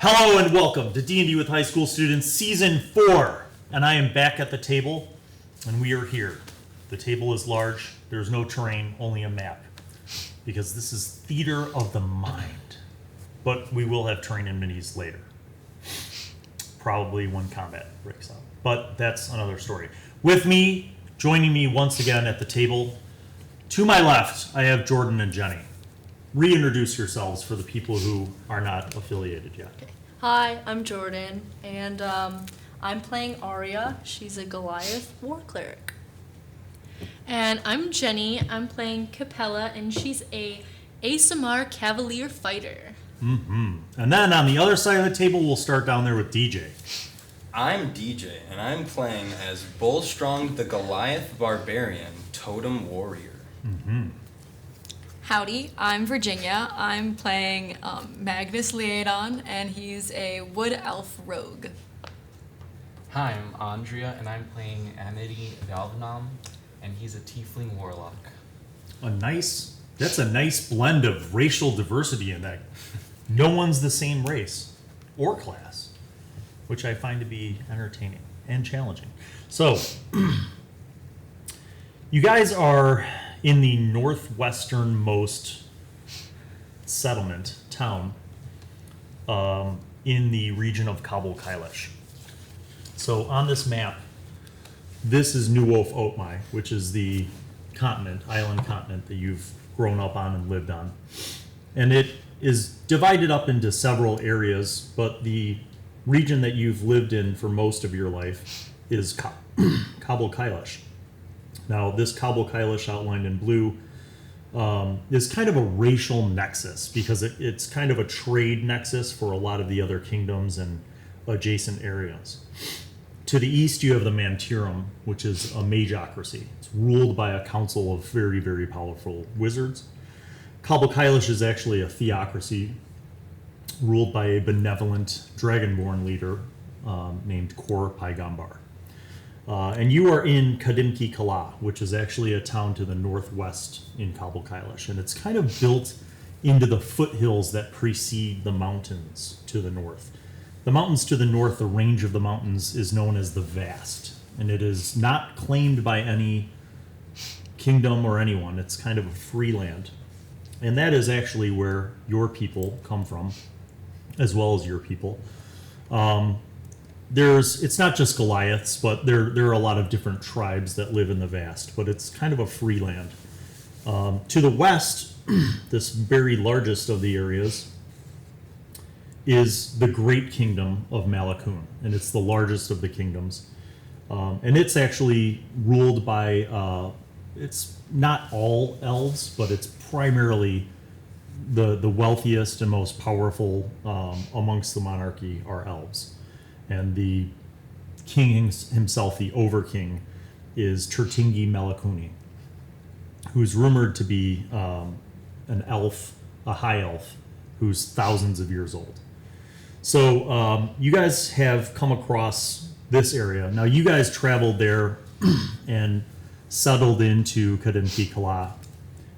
Hello and welcome to D&D with High School Students Season 4. And I am back at the table, and we are here. The table is large, there's no terrain, only a map. Because this is theater of the mind. But we will have terrain and minis later. Probably when combat breaks out. But that's another story. With me, joining me once again at the table, to my left, I have Jordan and Jennie. Reintroduce yourselves for the people who are not affiliated yet. Hi, I'm Jordan, and I'm playing Areia. She's a Goliath war cleric. And I'm Jennie. I'm playing Capella, and she's a ASMR cavalier fighter. And then on the other side of the table, we'll start down there with DJ. I'm DJ, and I'm playing as Bullstrong the Goliath Barbarian, Totem Warrior. Howdy, I'm Virginia. I'm playing Magnus Liaidon, and he's a wood elf rogue. Hi, I'm Andria, and I'm playing Amity Alaric, and he's a tiefling warlock. That's a nice blend of racial diversity in that. No one's the same race or class, which I find to be entertaining and challenging. So, you guys are in the northwesternmost settlement, town, in the region of Kabul Kailish. So on this map, this is New Wolf Oatmai, which is the island continent that you've grown up on and lived on. And it is divided up into several areas, but the region that you've lived in for most of your life is Kabul Kailish. Now, this Kabul Kailish outlined in blue is kind of a racial nexus because it's kind of a trade nexus for a lot of the other kingdoms and adjacent areas. To the east, you have the Mantirum, which is a magocracy. It's ruled by a council of very, very powerful wizards. Kabul Kailish is actually a theocracy ruled by a benevolent dragonborn leader named Kor Paigambar. And you are in Kadimki Kala, which is actually a town to the northwest in Kabul Kailish. And it's kind of built into the foothills that precede the mountains to the north. The mountains to the north, the range of the mountains, is known as the Vast. And it is not claimed by any kingdom or anyone. It's kind of a free land. And that is actually where your people come from, as well as your people. It's not just Goliaths, but there are a lot of different tribes that live in the Vast, but it's kind of a free land. To the west, this very largest of the areas is the Great Kingdom of Malakun, and it's the largest of the kingdoms. And it's actually ruled by, it's not all elves, but it's primarily the wealthiest and most powerful amongst the monarchy are elves. And the king himself, the Overking, is Tertingi Melakuni, who's rumored to be an elf, a high elf, who's thousands of years old. So you guys have come across this area. Now, you guys traveled there and settled into Kadimki Kala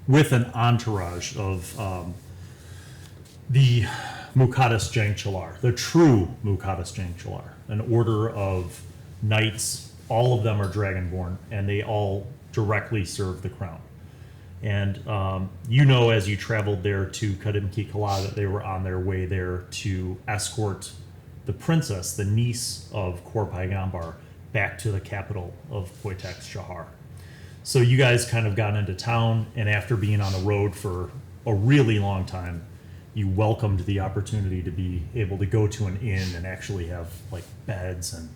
with an entourage of the Mukadas Jangchalar, the true Mukadas Jangchalar, an order of knights. All of them are dragonborn, and they all directly serve the crown. And as you traveled there to Kadimki Kala, that they were on their way there to escort the princess, the niece of Kor Paigambar, back to the capital of Poitex Shahar. So you guys kind of got into town, and after being on the road for a really long time, you welcomed the opportunity to be able to go to an inn and actually have like beds. And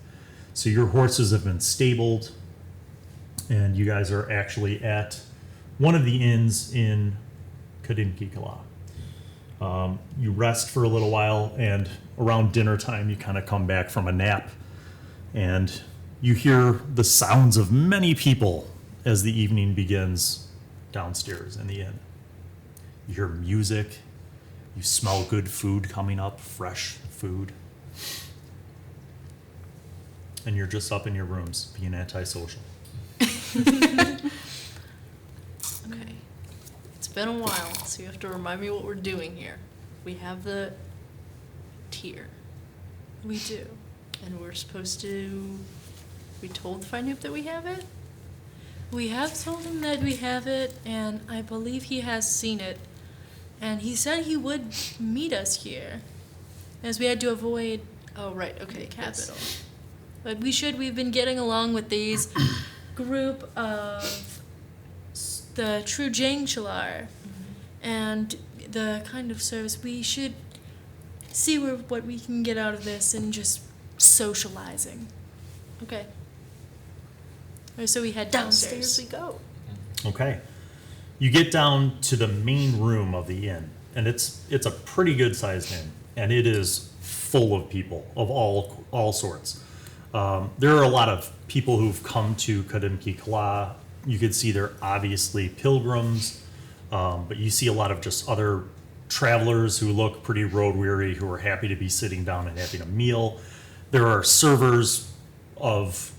so your horses have been stabled, and you guys are actually at one of the inns in Kadimki Kala. You rest for a little while, and around dinner time you kind of come back from a nap, and you hear the sounds of many people as the evening begins downstairs in the inn. You hear music. You smell good food coming up, fresh food. And you're just up in your rooms being antisocial. Okay. It's been a while, so you have to remind me what we're doing here. We have the tier. We do. And we're supposed to be told to find out that we have it? We have told him that we have it, and I believe he has seen it. And he said he would meet us here, as we had to avoid Oh, right, the okay. capital. But we've been getting along with these group of the true Jangchalar and the kind of service. We should see what we can get out of this and just socializing. Okay. So we head Downstairs downstairs. we go. Okay. You get down to the main room of the inn, and it's a pretty good sized inn, and it is full of people of all sorts. There are a lot of people who've come to Kadimkikala. You could see they're obviously pilgrims, but you see a lot of just other travelers who look pretty road weary, who are happy to be sitting down and having a meal. There are servers of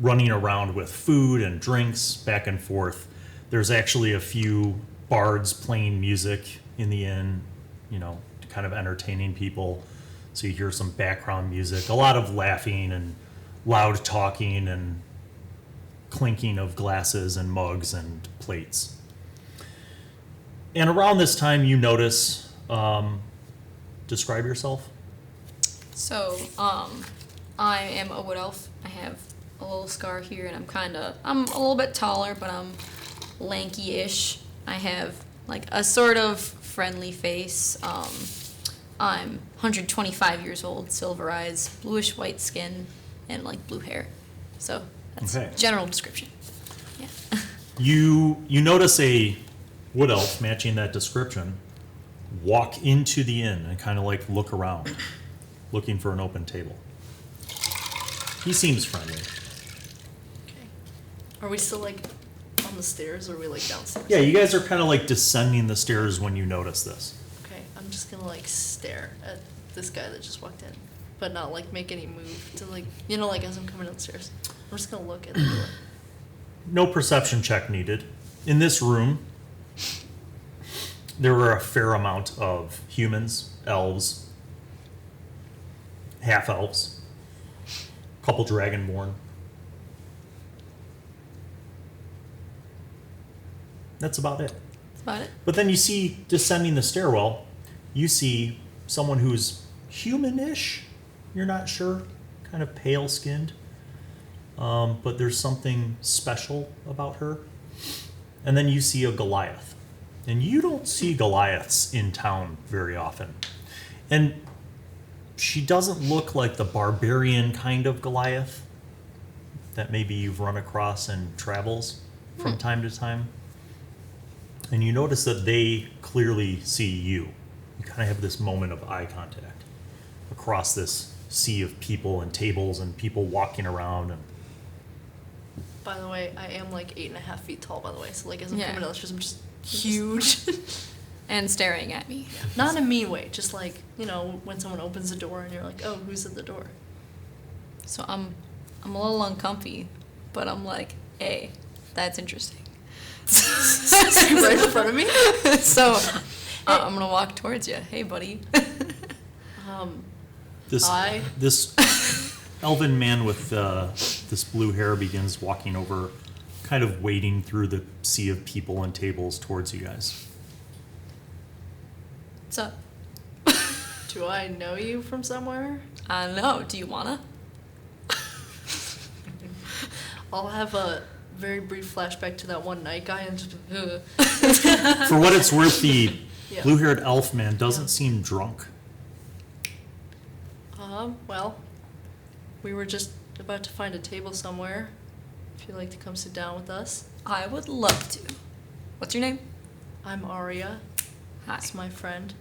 running around with food and drinks back and forth. There's actually a few bards playing music in the inn, kind of entertaining people. So you hear some background music, a lot of laughing and loud talking and clinking of glasses and mugs and plates. And around this time, you notice, describe yourself. So, I am a wood elf. I have a little scar here, and I'm a little bit taller, but I'm lanky-ish. I have like a sort of friendly face. I'm 125 years old, silver eyes, bluish white skin, and like blue hair. So that's Okay. general description. Yeah. You notice a wood elf matching that description walk into the inn and kind of like look around, looking for an open table. He seems friendly. Okay. Are we still like on the stairs or are we like downstairs? Yeah, you guys are kind of like descending the stairs when you notice this. Okay, I'm just gonna like stare at this guy that just walked in, but not like make any move to like, like as I'm coming downstairs. I'm just gonna look at the door. No perception check needed. In this room, there were a fair amount of humans, elves, half-elves, a couple dragonborn. That's about it. That's about it. But then you see, descending the stairwell, you see someone who's human-ish. You're not sure, kind of pale-skinned. But there's something special about her. And then you see a Goliath. And you don't see Goliaths in town very often. And she doesn't look like the barbarian kind of Goliath that maybe you've run across in travels from time to time. And you notice that they clearly see you. You kind of have this moment of eye contact across this sea of people and tables and people walking around. And By the way, I am like 8.5 feet tall, by the way, so like as I'm Yeah. coming downstairs, I'm just huge. And staring at me. Not in a mean way, just like, when someone opens the door and you're like, oh, who's at the door? So I'm a little uncomfy, but I'm like, hey, that's interesting. Right in front of me? So I'm gonna walk towards you. Hey, buddy. this Hi. this elven man with this blue hair begins walking over, kind of wading through the sea of people and tables towards you guys. What's up? Do I know you from somewhere? I don't know. Do you wanna? I'll have a very brief flashback to that one night guy and just For what it's worth, the Yeah. blue-haired elf man doesn't seem drunk. Well, we were just about to find a table somewhere. If you'd like to come sit down with us. I would love to. What's your name? I'm Areia. Hi. That's my friend.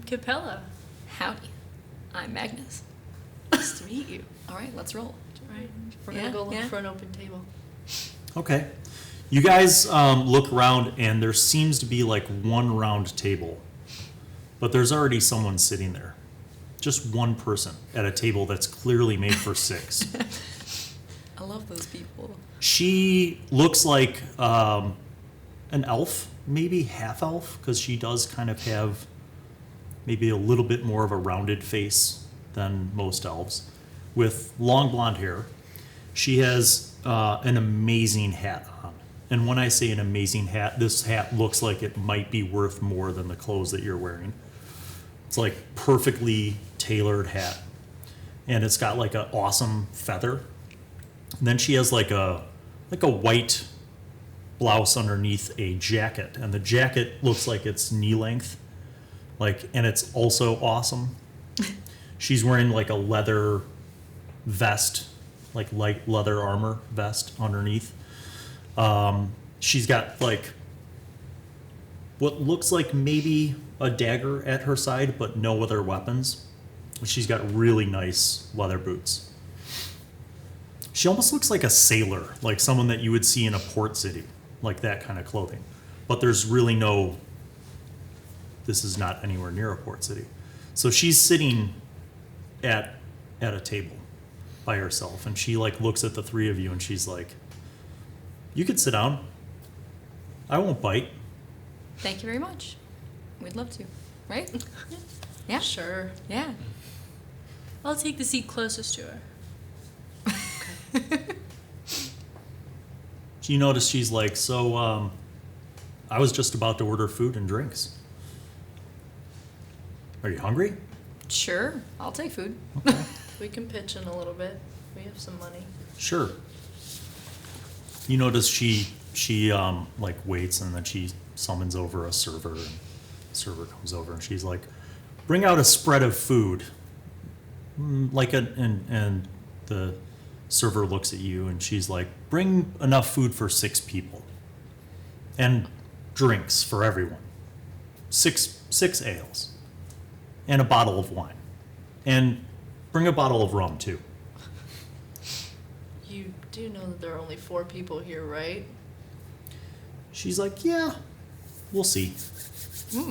Capella. Howdy. I'm Magnus. Nice to meet you. All right, let's roll. Right. We're Yeah, gonna go look yeah. for an open table. Okay. You guys look around, and there seems to be like one round table, but there's already someone sitting there. Just one person at a table that's clearly made for 6. I love those people. She looks like an elf, maybe half elf, because she does kind of have maybe a little bit more of a rounded face than most elves, with long blonde hair. She has an amazing hat on. And when I say an amazing hat, this hat looks like it might be worth more than the clothes that you're wearing. It's like perfectly tailored hat. And it's got like an awesome feather. And then she has like a white blouse underneath a jacket. And the jacket looks like it's knee length. And it's also awesome. She's wearing like a leather vest, like light leather armor vest underneath. She's got like what looks like maybe a dagger at her side, but no other weapons. She's got really nice leather boots. She almost looks like a sailor, like someone that you would see in a port city, like that kind of clothing. But there's really no, this is not anywhere near a port city. So she's sitting at a table by herself, and she like looks at the three of you and she's like, you could sit down. I won't bite. Thank you very much. We'd love to. Right? Yeah. Sure. Yeah. I'll take the seat closest to her. You notice she's like, so I was just about to order food and drinks. Are you hungry? Sure. I'll take food. We can pitch in a little bit. We have some money. Sure. You notice she like waits, and then she summons over a server, and the server comes over and she's like, bring out a spread of food. And the server looks at you and she's like, bring enough food for 6 people. And drinks for everyone. Six ales. And a bottle of wine. And bring a bottle of rum too. You do know that there are only 4 people here, right? She's like, yeah, we'll see.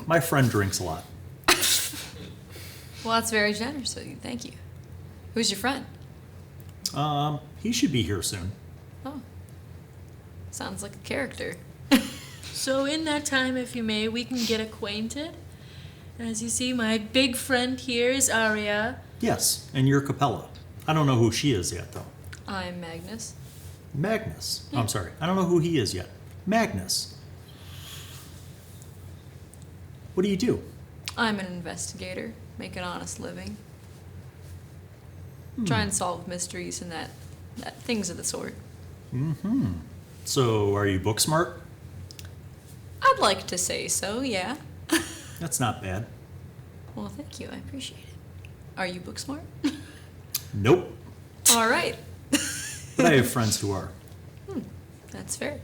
My friend drinks a lot. Well, that's very generous of you. Thank you. Who's your friend? He should be here soon. Oh. Sounds like a character. So in that time, if you may, we can get acquainted. As you see, my big friend here is Areia. Yes, and you're Capella. I don't know who she is yet, though. I'm Magnus. Magnus. I'm sorry. I don't know who he is yet. Magnus. What do you do? I'm an investigator. Make an honest living. Try and solve mysteries and that things of the sort. Mm-hmm. So, are you book smart? I'd like to say so, yeah. That's not bad. Well, thank you. I appreciate it. Are you book smart? Nope. All right. But I have friends who are. That's fair.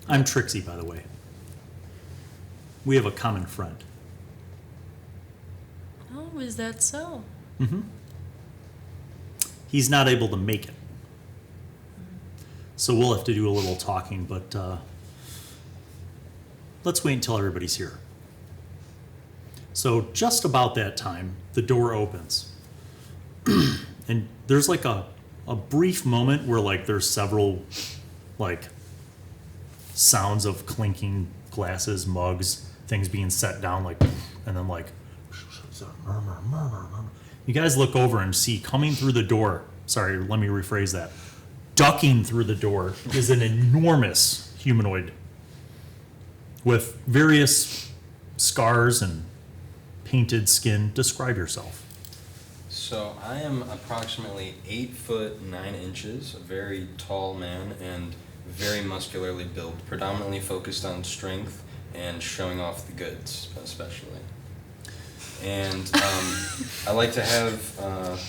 I'm Trixie, by the way. We have a common friend. Oh, is that so? Mm-hmm. He's not able to make it. So we'll have to do a little talking, but let's wait until everybody's here. So just about that time, the door opens. And there's like a brief moment where like there's several like sounds of clinking glasses, mugs, things being set down, like, and then like murmur. You guys look over and see coming through the door, sorry, let me rephrase that. Ducking through the door is an enormous humanoid with various scars and painted skin. Describe yourself. So I am approximately 8'9", a very tall man and very muscularly built, predominantly focused on strength and showing off the goods, especially. And I like to have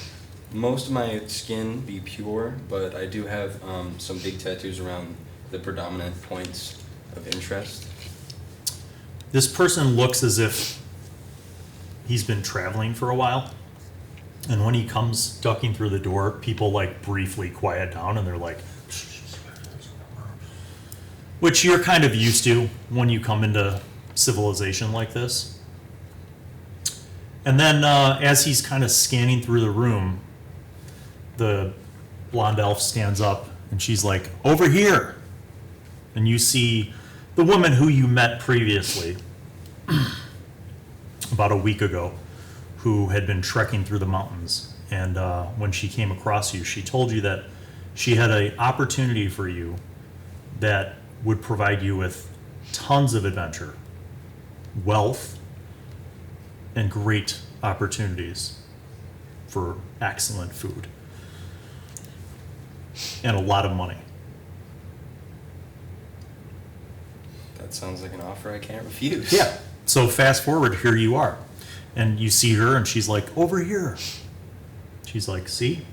most of my skin be pure, but I do have some big tattoos around the predominant points of interest. This person looks as if he's been traveling for a while. And when he comes ducking through the door, people like briefly quiet down and they're like, which you're kind of used to when you come into civilization like this. And then as he's kind of scanning through the room, the blonde elf stands up and she's like, over here. And you see the woman who you met previously. about a week ago who had been trekking through the mountains. And when she came across you, she told you that she had an opportunity for you that would provide you with tons of adventure, wealth, and great opportunities for excellent food, and a lot of money. That sounds like an offer I can't refuse. Yeah. So fast forward, here you are. And you see her, and she's like, over here. She's like, see?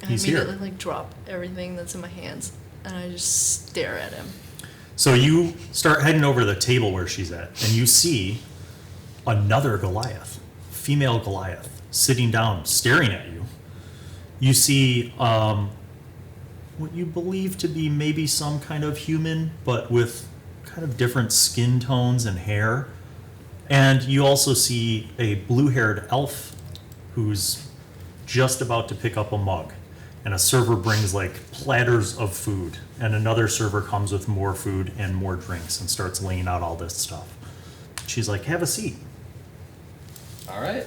He's I immediately here. like drop everything that's in my hands and I just stare at him. So you start heading over to the table where she's at, and you see another Goliath, female Goliath, sitting down, staring at you. You see what you believe to be maybe some kind of human, but with kind of different skin tones and hair. And you also see a blue-haired elf who's just about to pick up a mug. And a server brings like platters of food, and another server comes with more food and more drinks and starts laying out all this stuff. She's like, have a seat. All right.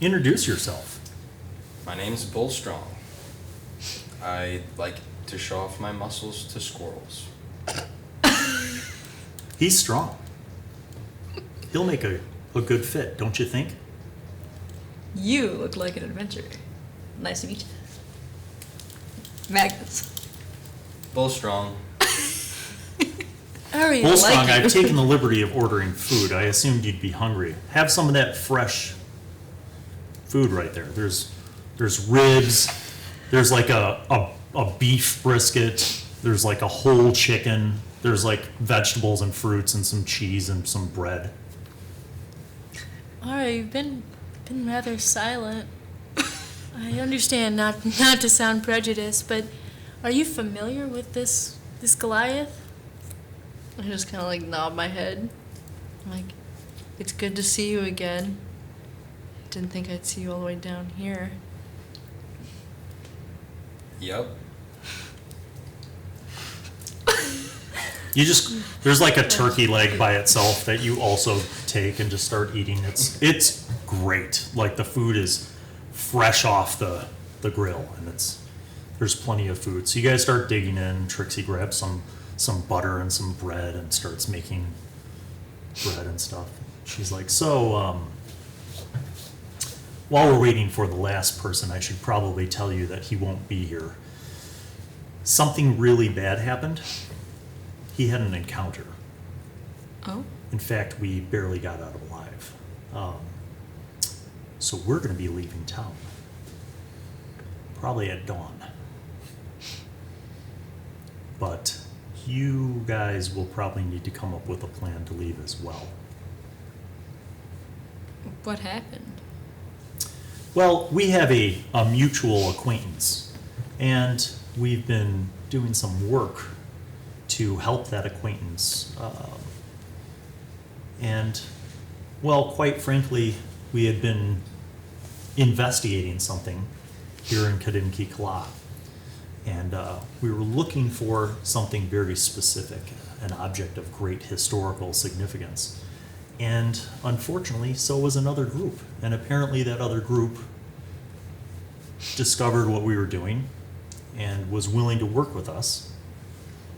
Introduce yourself. My name's Bullstrong. I like to show off my muscles to squirrels. He's strong. He'll make a good fit, don't you think? You look like an adventurer. Nice to meet you. Magnus. Bullstrong. Areia, Bullstrong, like you. I've taken the liberty of ordering food. I assumed you'd be hungry. Have some of that fresh food right there. There's ribs. There's like a beef brisket. There's like a whole chicken. There's like vegetables and fruits and some cheese and some bread. Areia, you've been rather silent. I understand not to sound prejudiced, but are you familiar with this Goliath? I just kind of like nod my head. I'm like, it's good to see you again. Didn't think I'd see you all the way down here. Yep. There's like a turkey leg by itself that you also take and just start eating. It's great. Like the food is fresh off the grill, and there's plenty of food. So you guys start digging in. Trixie grabs some butter and some bread and starts making bread and stuff. She's like, so while we're waiting for the last person, I should probably tell you that he won't be here. Something really bad happened. He had an encounter. Oh? In fact, we barely got out alive. So we're going to be leaving town. Probably at dawn. But you guys will probably need to come up with a plan to leave as well. What happened? Well, we have a mutual acquaintance, and we've been doing some work to help that acquaintance. And, well, quite frankly, we had been investigating something here in Kadimki Kala. And we were looking for something very specific, an object of great historical significance. And unfortunately, so was another group. And apparently that other group discovered what we were doing and was willing to work with us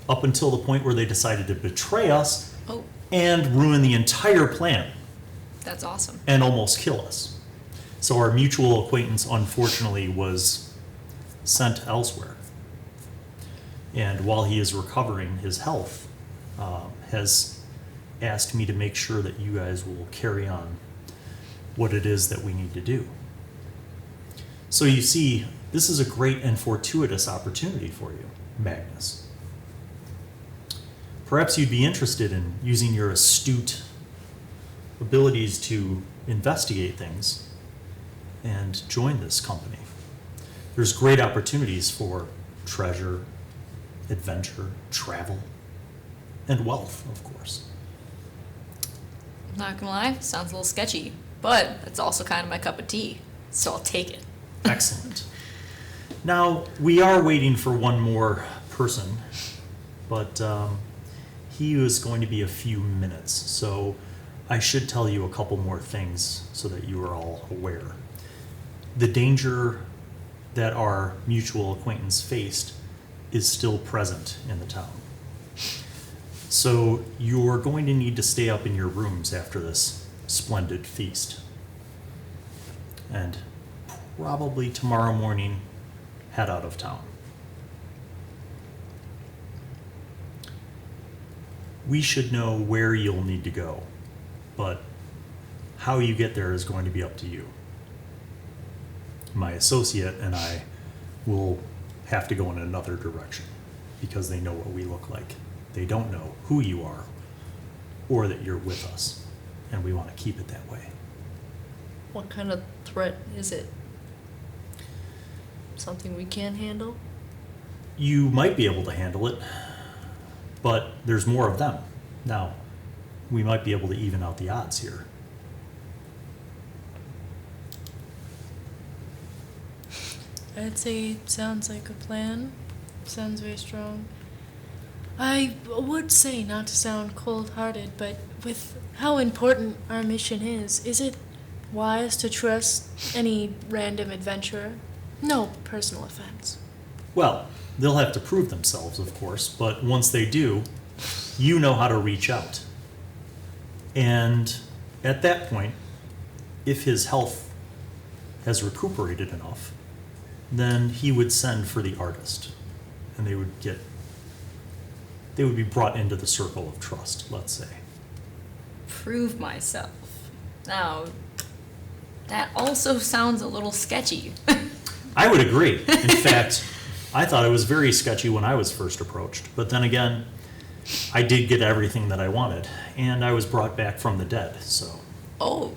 up until the point where they decided to betray us Oh, and ruin the entire plan that's awesome. and almost kill us. So our mutual acquaintance, unfortunately, was sent elsewhere. And while he is recovering his health, has asked me to make sure that you guys will carry on what it is that we need to do. So you see, this is a great and fortuitous opportunity for you, Magnus. Perhaps you'd be interested in using your astute abilities to investigate things and join this company. There's great opportunities for treasure, adventure, travel, and wealth, of course. Not gonna lie, sounds a little sketchy, but it's also kind of my cup of tea, so I'll take it. Excellent. Now, we are waiting for one more person, but he is going to be a few minutes. So I should tell you a couple more things so that you are all aware. The danger that our mutual acquaintance faced is still present in the town. So you're going to need to stay up in your rooms after this splendid feast. And probably tomorrow morning, head out of town. We should know where you'll need to go, but how you get there is going to be up to you. My associate and I will have to go in another direction because they know what we look like. They don't know who you are or that you're with us, and we want to keep it that way. What kind of threat is it? Something we can't handle? You might be able to handle it, but there's more of them. Now, we might be able to even out the odds here. I'd say sounds like a plan. Sounds very strong. I would say, not to sound cold-hearted, but with how important our mission is it wise to trust any random adventurer? No personal offense. Well, they'll have to prove themselves, of course, but once they do, you know how to reach out. And at that point, if his health has recuperated enough, then he would send for the artist, and they would be brought into the circle of trust, let's say. Prove myself. Now, that also sounds a little sketchy. I would agree. In fact, I thought it was very sketchy when I was first approached, but then again, I did get everything that I wanted, and I was brought back from the dead, so. Oh.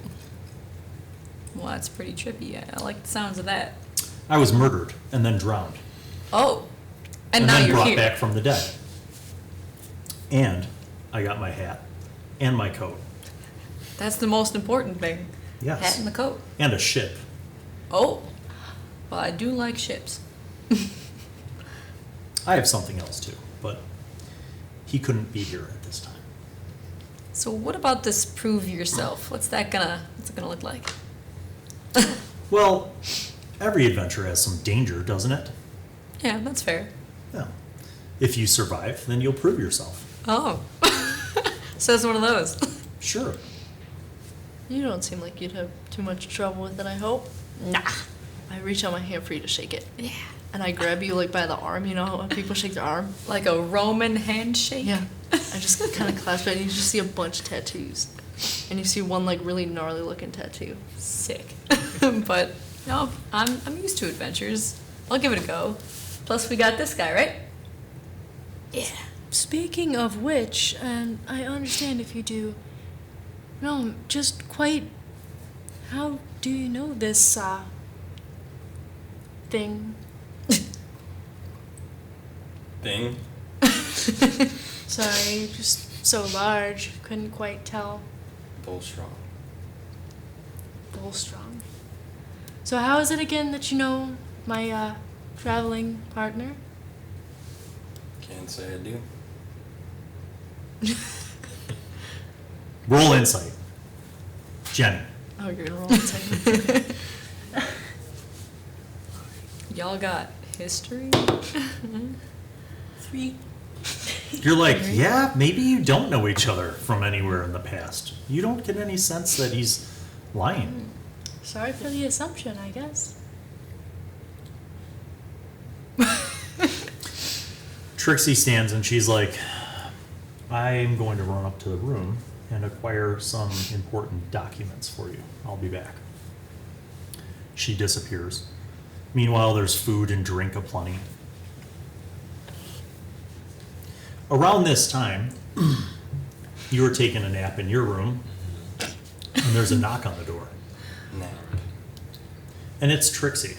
Well, that's pretty trippy. I like the sounds of that. I was murdered and then drowned. Oh. And now then you're brought here. back from the dead. And I got my hat and my coat. That's the most important thing. Yes. Hat and the coat. And a ship. Oh. Well, I do like ships. I have something else too, but he couldn't be here at this time. So what about this prove yourself? What's it gonna look like? Well, every adventure has some danger, doesn't it? Yeah, that's fair. Yeah. If you survive, then you'll prove yourself. Oh. So it's one of those. Sure. You don't seem like you'd have too much trouble with it, I hope. Nah. I reach out my hand for you to shake it. Yeah. And I grab you like by the arm, you know how people shake their arm? Like a Roman handshake? Yeah. I just kind of clasp it and you just see a bunch of tattoos. And you see one like really gnarly looking tattoo. Sick. But no, I'm used to adventures. I'll give it a go. Plus we got this guy, right? Yeah. Speaking of which, and I understand if you do, no, just quite, how do you know this, thing? Thing? Sorry, just so large, couldn't quite tell. Bullstrong. Bullstrong. So how is it again that you know my, traveling partner? Can't say I do. Roll insight. Jenny. Oh, you're gonna roll a second. Y'all got history? 3. You're like, yeah, maybe you don't know each other from anywhere in the past. You don't get any sense that he's lying. Sorry for the assumption, I guess. Trixie stands and she's like, I'm going to run up to the room and acquire some important documents for you. I'll be back. She disappears. Meanwhile, there's food and drink aplenty. Around this time, you were taking a nap in your room, and there's a knock on the door. Nap. And it's Trixie.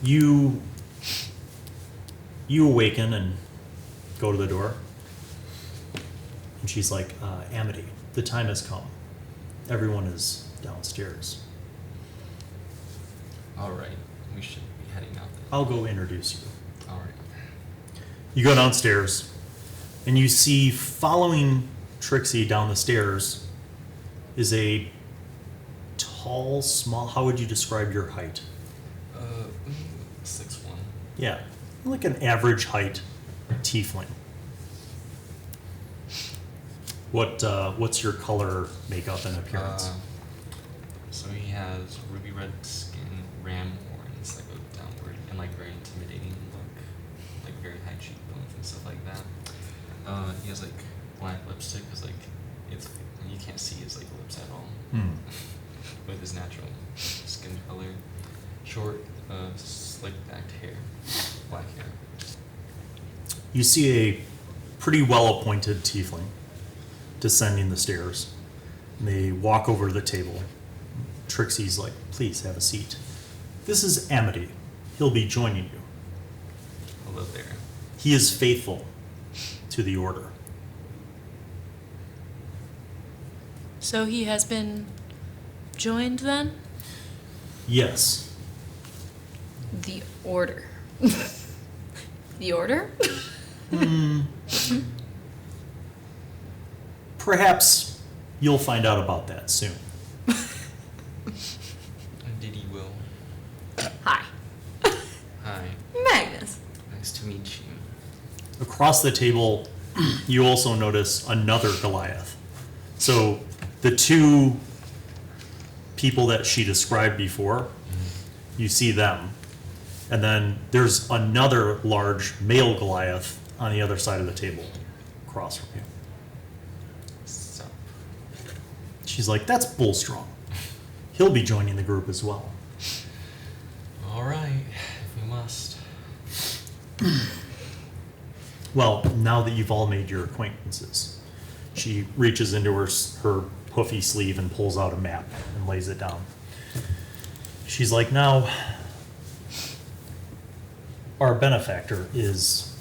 You awaken and go to the door. And she's like, Amity, the time has come. Everyone is downstairs. All right, we should be heading out then. I'll go introduce you. All right. You go downstairs, and you see following Trixie down the stairs is a tall, small. How would you describe your height? 6'1". Yeah, like an average height tiefling. What's your color makeup and appearance? So he has ruby red skin, ram horns that go downward, and like very intimidating look, like very high cheekbones and stuff like that. He has like black lipstick, cause like it's you can't see his like lips at all. With his natural skin color, short, slick backed hair, black hair. You see a pretty well-appointed tiefling descending the stairs. And they walk over to the table. Trixie's like, please have a seat. This is Amity. He'll be joining you. Hello there. He is faithful to the order. So he has been joined then? Yes. The order. The order? Perhaps you'll find out about that soon. Indeed he will. Hi. Hi. Magnus. Nice to meet you. Across the table, you also notice another Goliath. So the two people that she described before, you see them. And then there's another large male Goliath on the other side of the table, across from you. So, She's like, that's Bullstrong. He'll be joining the group as well. all right, if we must. Well, now that you've all made your acquaintances, she reaches into her puffy sleeve and pulls out a map and lays it down. She's like, now, our benefactor is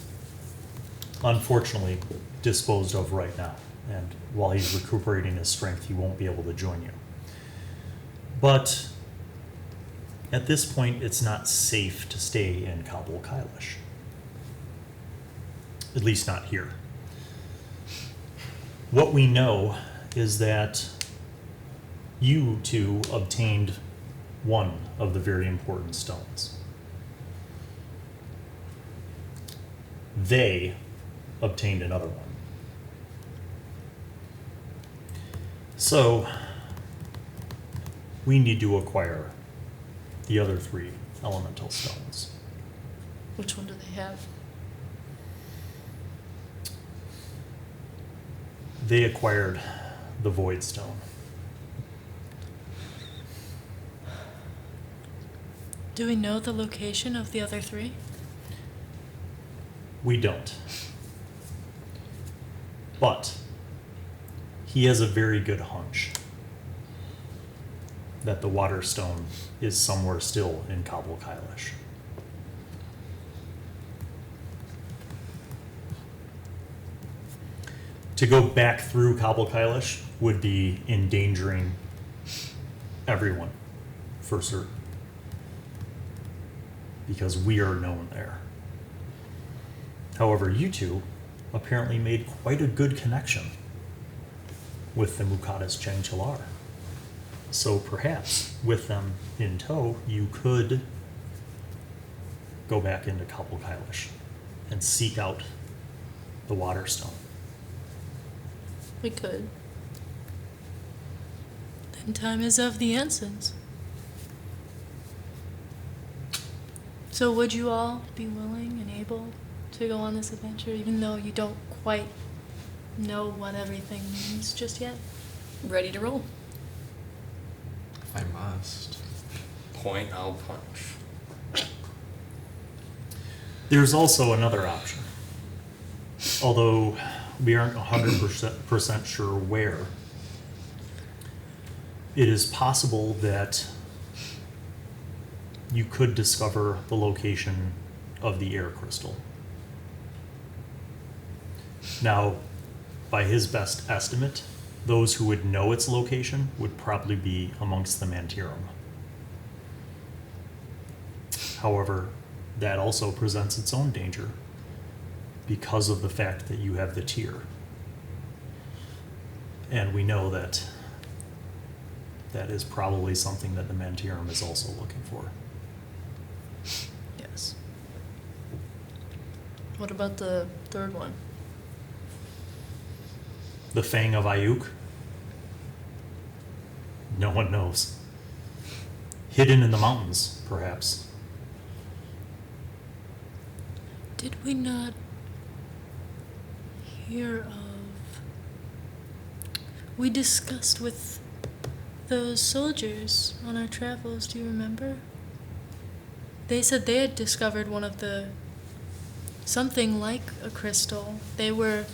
unfortunately disposed of right now. And while he's recuperating his strength, he won't be able to join you. But at this point, it's not safe to stay in Kabul Kailish. At least not here. What we know is that you two obtained one of the very important stones. They obtained another one. So, we need to acquire the other 3 elemental stones. Which one do they have? They acquired the Void Stone. Do we know the location of the other 3? We don't. But he has a very good hunch that the Water Stone is somewhere still in Kabul Kailish. To go back through Kabul Kailish would be endangering everyone, for certain. Because we are known there. However, you two apparently made quite a good connection with the Mukadas Chengchalar. So perhaps, with them in tow, you could go back into Kabul Kailish and seek out the Water Stone. We could. Then time is of the essence. So would you all be willing and able to go on this adventure, even though you don't quite know what everything means just yet? Ready to roll. If I must. Point, I'll punch. There's also another option. Although we aren't 100% sure where, it is possible that you could discover the location of the air crystal. Now, by his best estimate, those who would know its location would probably be amongst the Mantirum. However, that also presents its own danger because of the fact that you have the tier. And we know that that is probably something that the Mantirum is also looking for. Yes. What about the third one? The Fang of Ayotte? No one knows. Hidden in the mountains, perhaps. Did we not hear of... We discussed with those soldiers on our travels, do you remember? They said they had discovered one of the... something like a crystal. They were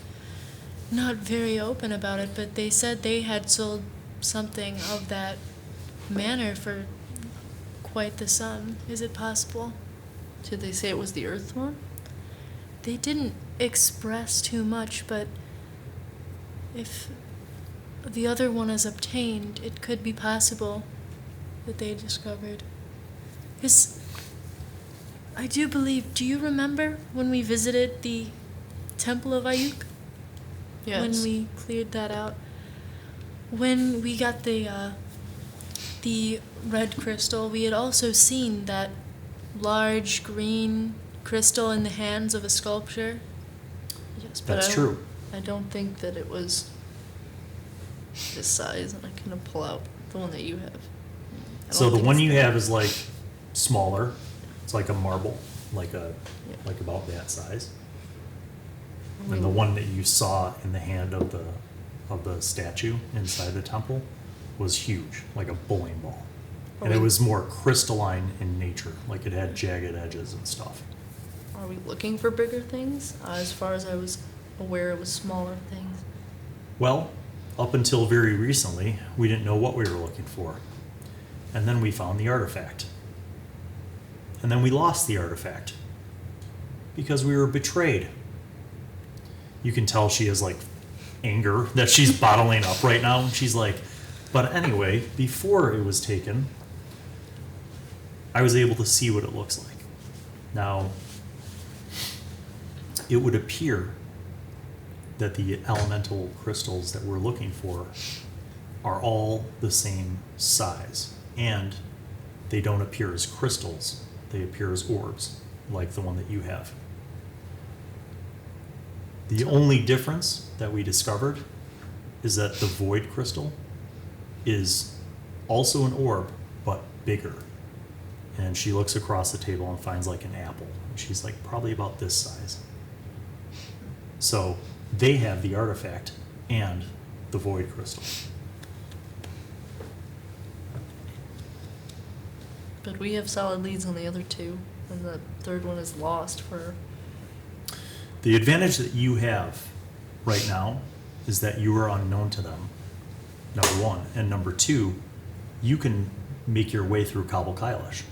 not very open about it, but they said they had sold something of that manner for quite the sum. Is it possible? Did they say it was the Earth one? They didn't express too much, but if the other one is obtained, it could be possible that they discovered. I do believe, do you remember when we visited the Temple of Ayotte? Yes. When we cleared that out? When we got the red crystal, we had also seen that large green crystal in the hands of a sculptor. Yes, but That's true. I don't think that it was this size, and I couldn't pull out the one that you have. I So don't the think one it's you that. have is like smaller. It's like a marble, like Yeah. about that size. I And the mean, one that you saw in the hand of the statue inside the temple was huge, like a bowling ball. And it we- was more crystalline in nature, like it had jagged edges and stuff. Are we looking for bigger things? As far as I was aware, it was smaller things. Well, up until very recently, we didn't know what we were looking for. And then we found the artifact. And then we lost the artifact because we were betrayed. You can tell she has like anger that she's bottling up right now. She's like, but anyway, before it was taken, I was able to see what it looks like. Now, it would appear that the elemental crystals that we're looking for are all the same size, and they don't appear as crystals, they appear as orbs, like the one that you have. The only difference that we discovered is that the void crystal is also an orb, but bigger. And she looks across the table and finds like an apple. And she's like, probably about this size. So they have the artifact and the void crystal. But we have solid leads on the other two, and the third one is lost for. The advantage that you have right now is that you are unknown to them, number one. And number two, you can make your way through Kabul Kailash.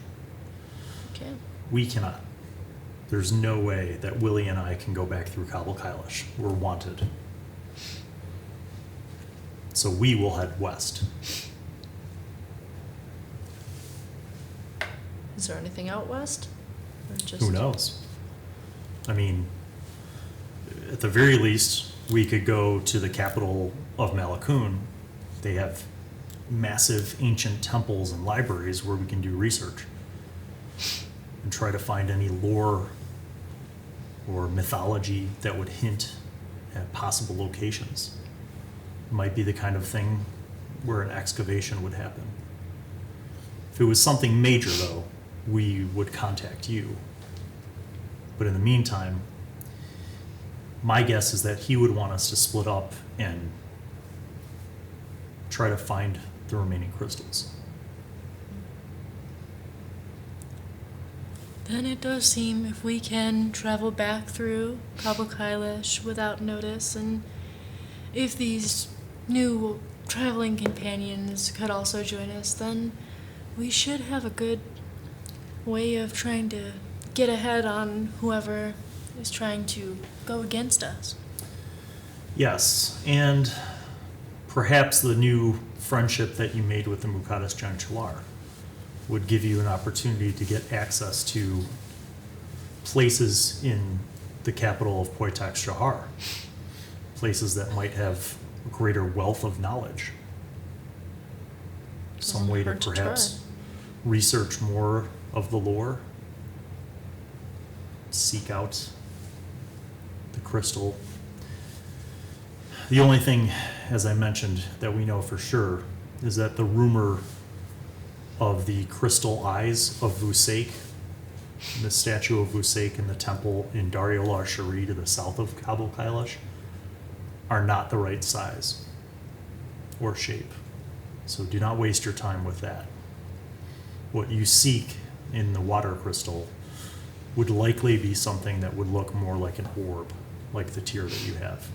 Okay. We cannot. There's no way that Willie and I can go back through Kabul Kailash. We're wanted. So we will head west. Is there anything out west? Or just Who knows? I mean, at the very least, we could go to the capital of Malakun. They have massive ancient temples and libraries where we can do research and try to find any lore or mythology that would hint at possible locations. It might be the kind of thing where an excavation would happen. If it was something major, though, we would contact you. But in the meantime, my guess is that he would want us to split up and try to find the remaining crystals. Then it does seem if we can travel back through Kabul Kailash without notice, and if these new traveling companions could also join us, then we should have a good way of trying to get ahead on whoever is trying to go against us. Yes, and perhaps the new friendship that you made with the Mukadas Janchalar would give you an opportunity to get access to places in the capital of Poitax Shahar, places that might have greater wealth of knowledge. Some Doesn't way to hurt to perhaps research more of the lore, seek out the crystal. The only thing, as I mentioned, that we know for sure is that the rumor of the crystal eyes of Vusek, the statue of Vusek in the temple in Dariolar Shari to the south of Kabul Kailash, are not the right size or shape. So do not waste your time with that. What you seek in the water crystal would likely be something that would look more like an orb, like the tear that you have.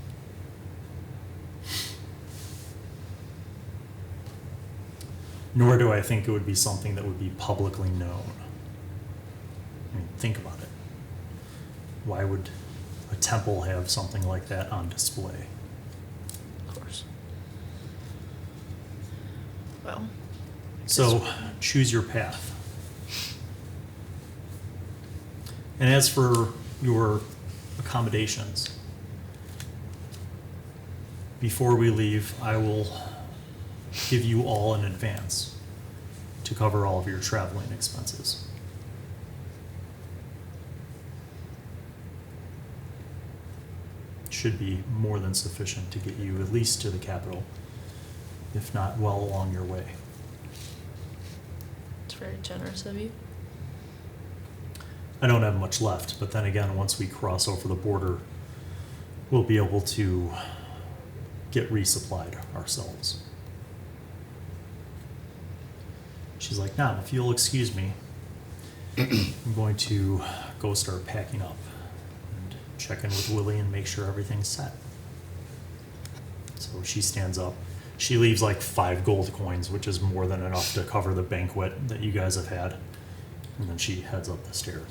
Nor do I think it would be something that would be publicly known. I mean, think about it. Why would a temple have something like that on display? Of course. Well, So choose your path. And as for your accommodations, before we leave, I will give you all in advance to cover all of your traveling expenses. Should be more than sufficient to get you at least to the capital, if not well along your way. it's very generous of you. I don't have much left, but then again, once we cross over the border, we'll be able to get resupplied ourselves. She's like, "Now, if you'll excuse me, I'm going to go start packing up and check in with Willie and make sure everything's set." So she stands up. She leaves like 5 gold coins, which is more than enough to cover the banquet that you guys have had. And then she heads up the stairs.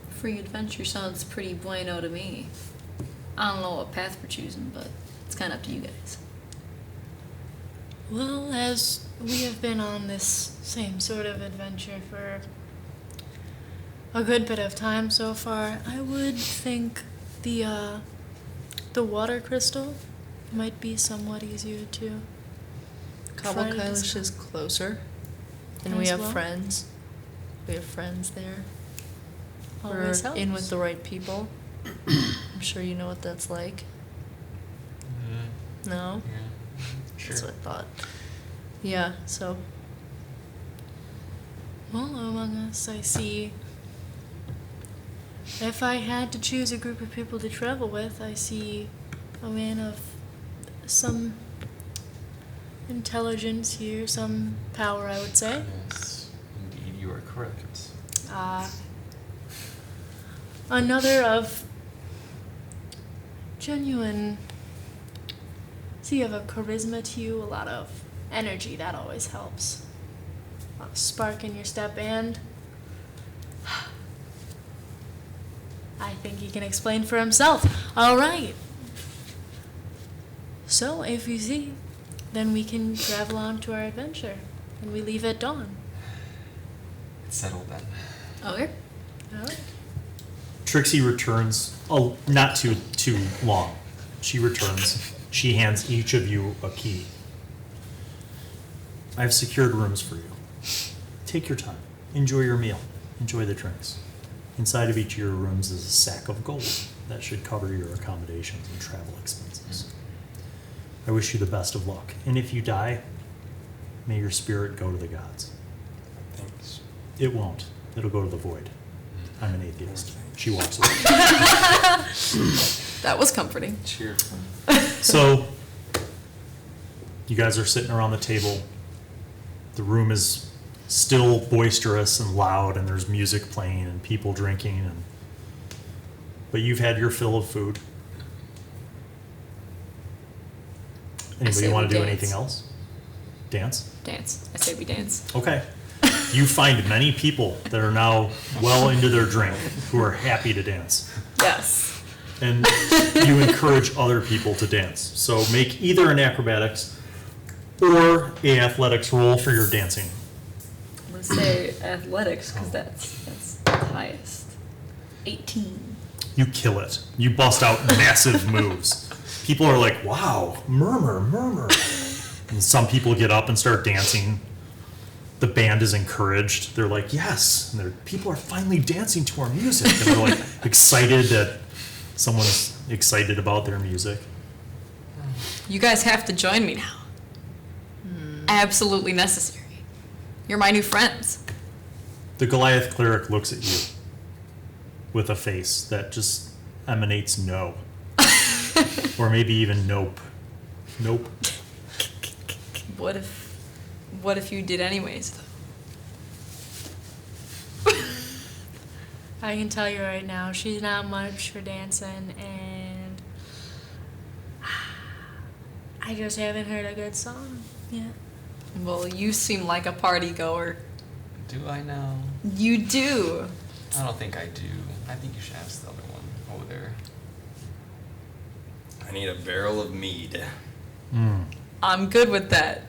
Free adventure sounds pretty bueno to me. I don't know what path we're choosing, but it's kind of up to you guys. Well, as we have been on this same sort of adventure for a good bit of time so far, I would think the water crystal might be somewhat easier to Kabul try to Kailash discover. is closer, and we As have well? friends. We have friends there. Always We're in helps. with the right people. I'm sure you know what that's like. No? Yeah. Sure. That's what I thought. Yeah, so Well, among us, I see. If I had to choose a group of people to travel with, I see a man of some intelligence here, some power, I would say. Yes, indeed, you are correct. Another of genuine. So you have a charisma to you, a lot of energy, that always helps. A lot of spark in your step, and I think he can explain for himself. All right. So, if you see, then we can travel on to our adventure, and we leave at dawn. It's settled then. Okay. All right. Trixie returns, not too long. She returns. She hands each of you a key. I've secured rooms for you. Take your time. Enjoy your meal. Enjoy the drinks. Inside of each of your rooms is a sack of gold that should cover your accommodations and travel expenses. I wish you the best of luck. And if you die, may your spirit go to the gods. Thanks. It won't. It'll go to the void. I'm an atheist. She walks away. That was comforting. Cheerful. So, you guys are sitting around the table. The room is still boisterous and loud, and there's music playing and people drinking. But you've had your fill of food. Anybody say want we to do dance. anything else? Dance? Dance. I say we dance. Okay. You find many people that are now well into their drink who are happy to dance. Yes. And you encourage other people to dance. So make either an acrobatics or a athletics roll for your dancing. I'm gonna say athletics because that's the highest. 18. You kill it. You bust out massive moves. people are like, wow, murmur. And some people get up and start dancing. The band is encouraged. They're like, yes. And people are finally dancing to our music. And they're like excited that someone's excited about their music. You guys have to join me now. Absolutely necessary. You're my new friends. The Goliath cleric looks at you with a face that just emanates no. Or maybe even nope. Nope. What if you did anyways, though? I can tell you right now, she's not much for dancing, and I just haven't heard a good song yet. Well, you seem like a party goer. Do I now? You do. I don't think I do. I think you should ask the other one over there. I need a barrel of mead. I'm good with that.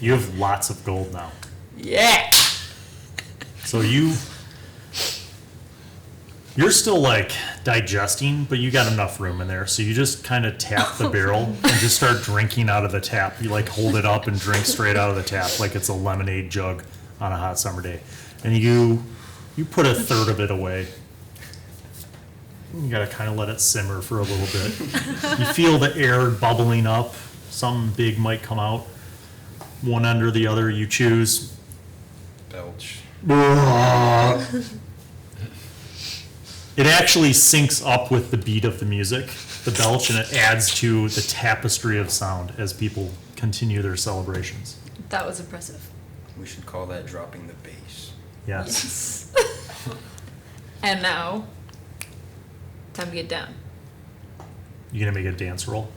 You have lots of gold now. Yeah. So you're still like digesting, but you got enough room in there. So you just kind of tap the barrel and just start drinking out of the tap. You like hold it up and drink straight out of the tap like it's a lemonade jug on a hot summer day. And you put a third of it away. You gotta kind of let it simmer for a little bit. You feel the air bubbling up. Something big might come out. One end or the other, you choose. Belch. It actually syncs up with the beat of the music, the belch, and it adds to the tapestry of sound as people continue their celebrations. That was impressive. We should call that dropping the bass. Yes. And now, time to get down. You gonna make a dance roll?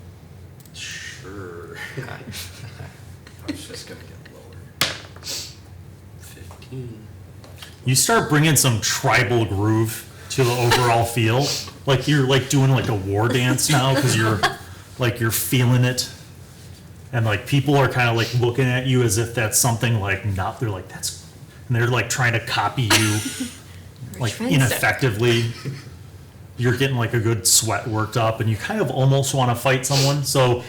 Sure. I was just gonna get lower. 15. You start bringing some tribal groove to the overall feel. Like you're like doing like a war dance now because you're feeling it. And like people are kind of like looking at you as if that's something like not, they're like, that's, and they're like trying to copy you like trendsetter. ineffectively. You're getting like a good sweat worked up and you kind of almost want to fight someone. So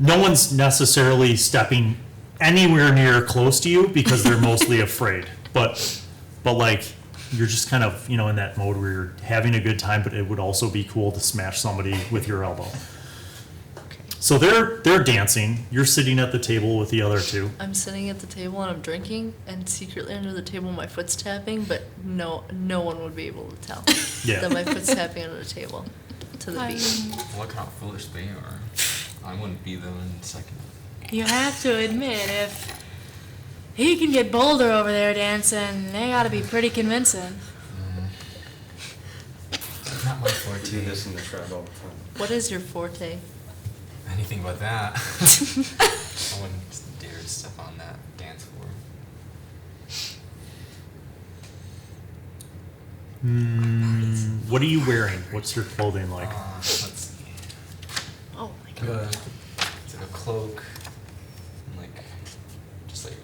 no one's necessarily stepping anywhere near close to you because they're mostly afraid. But like you're just kind of, in that mode where you're having a good time, but it would also be cool to smash somebody with your elbow. So they're dancing. You're sitting at the table with the other two. I'm sitting at the table and I'm drinking, and secretly under the table my foot's tapping, but no one would be able to tell Yeah. that my foot's tapping under the table to the beat. Look how foolish they are. I wouldn't be them in a second. You have to admit, if he can get Boulder over there dancing, they gotta be pretty convincing. Not my I do forte. this in the tribe all the time. What is your forte? Anything but that. I wouldn't dare to step on that dance floor. What are you wearing? What's your clothing like? Let's see. Oh my god. It's like a cloak and like just like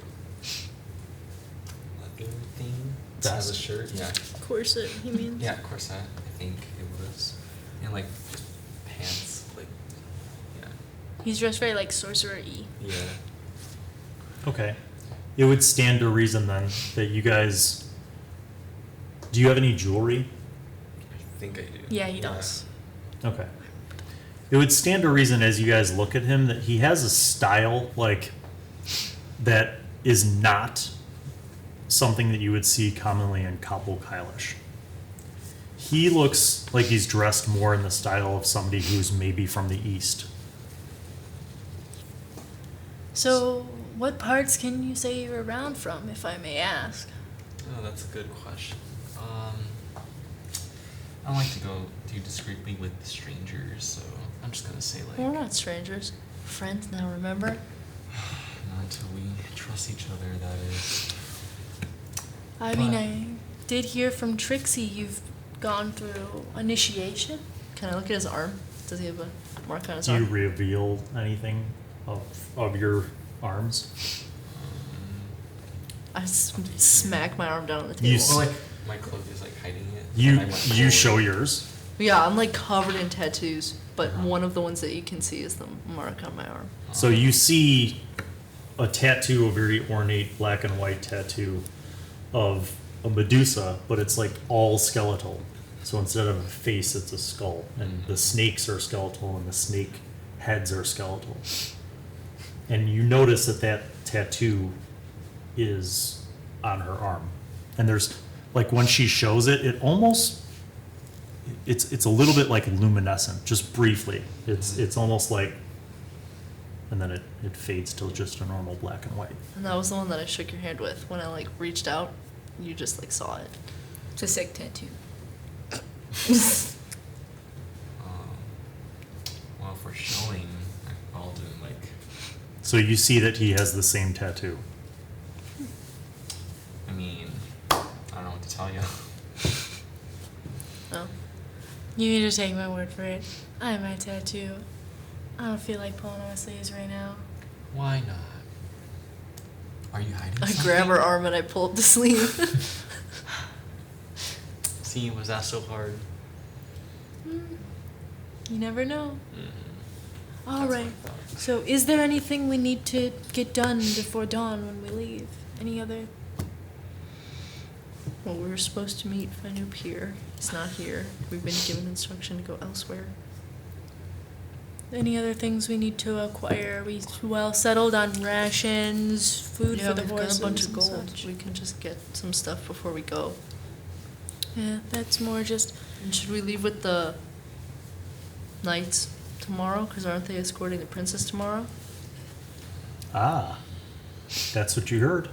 leather thing. It has a Vest. shirt. Yeah. Corset, you mean? Yeah, corset. I think it was. And like just pants. Like yeah. He's dressed very like sorcerer-y. Yeah. Okay. It would stand to reason then that you guys. Do you have any jewelry? I think I do. Yeah, he does. Okay. It would stand to reason as you guys look at him that he has a style like that is not something that you would see commonly in Kabul Kailish. He looks like he's dressed more in the style of somebody who's maybe from the east. So, what parts can you say you're around from, if I may ask? Oh, that's a good question. I don't like to go too discreetly with strangers, so I'm just gonna say like We're not strangers. Friends now, remember? not until we trust each other. That is. I mean, I did hear from Trixie you've gone through initiation. Can I look at his arm? Does he have a mark on his Do you arm? reveal anything of your arms? I smack my arm down on the You table. s- Well, like my cloak is like hiding it. You and I went you forward. show yours. Yeah, I'm like covered in tattoos. but one of the ones that you can see is the mark on my arm. So you see a tattoo, a very ornate black and white tattoo of a Medusa, but it's like all skeletal. So instead of a face, it's a skull. And the snakes are skeletal and the snake heads are skeletal. And you notice that that tattoo is on her arm. And there's, like, when she shows it, it almost, it's a little bit like luminescent, just briefly. It's almost like, and then it fades to just a normal black and white. And that was the one that I shook your hand with. When I like reached out, you just like saw it. It's a sick tattoo. Well, for showing, I'll do like. So you see that he has the same tattoo. I mean, I don't know what to tell you. Oh. You need to take my word for it. I have my tattoo. I don't feel like pulling on my sleeves right now. Why not? Are you hiding I something? grab her arm and I pull up the sleeve. See, was that so hard? You never know. Mm-hmm. All right. So, is there anything we need to get done before dawn when we leave? Any other? Well, we were supposed to meet Fanoop here. He's not here. We've been given instruction to go elsewhere. Any other things we need to acquire? Are we well settled on rations, food Yeah, for the we've horses? got a bunch of and gold. such? We can just get some stuff before we go. Yeah, that's more just. And should we leave with the knights tomorrow? Because aren't they escorting the princess tomorrow? Ah, that's what you heard.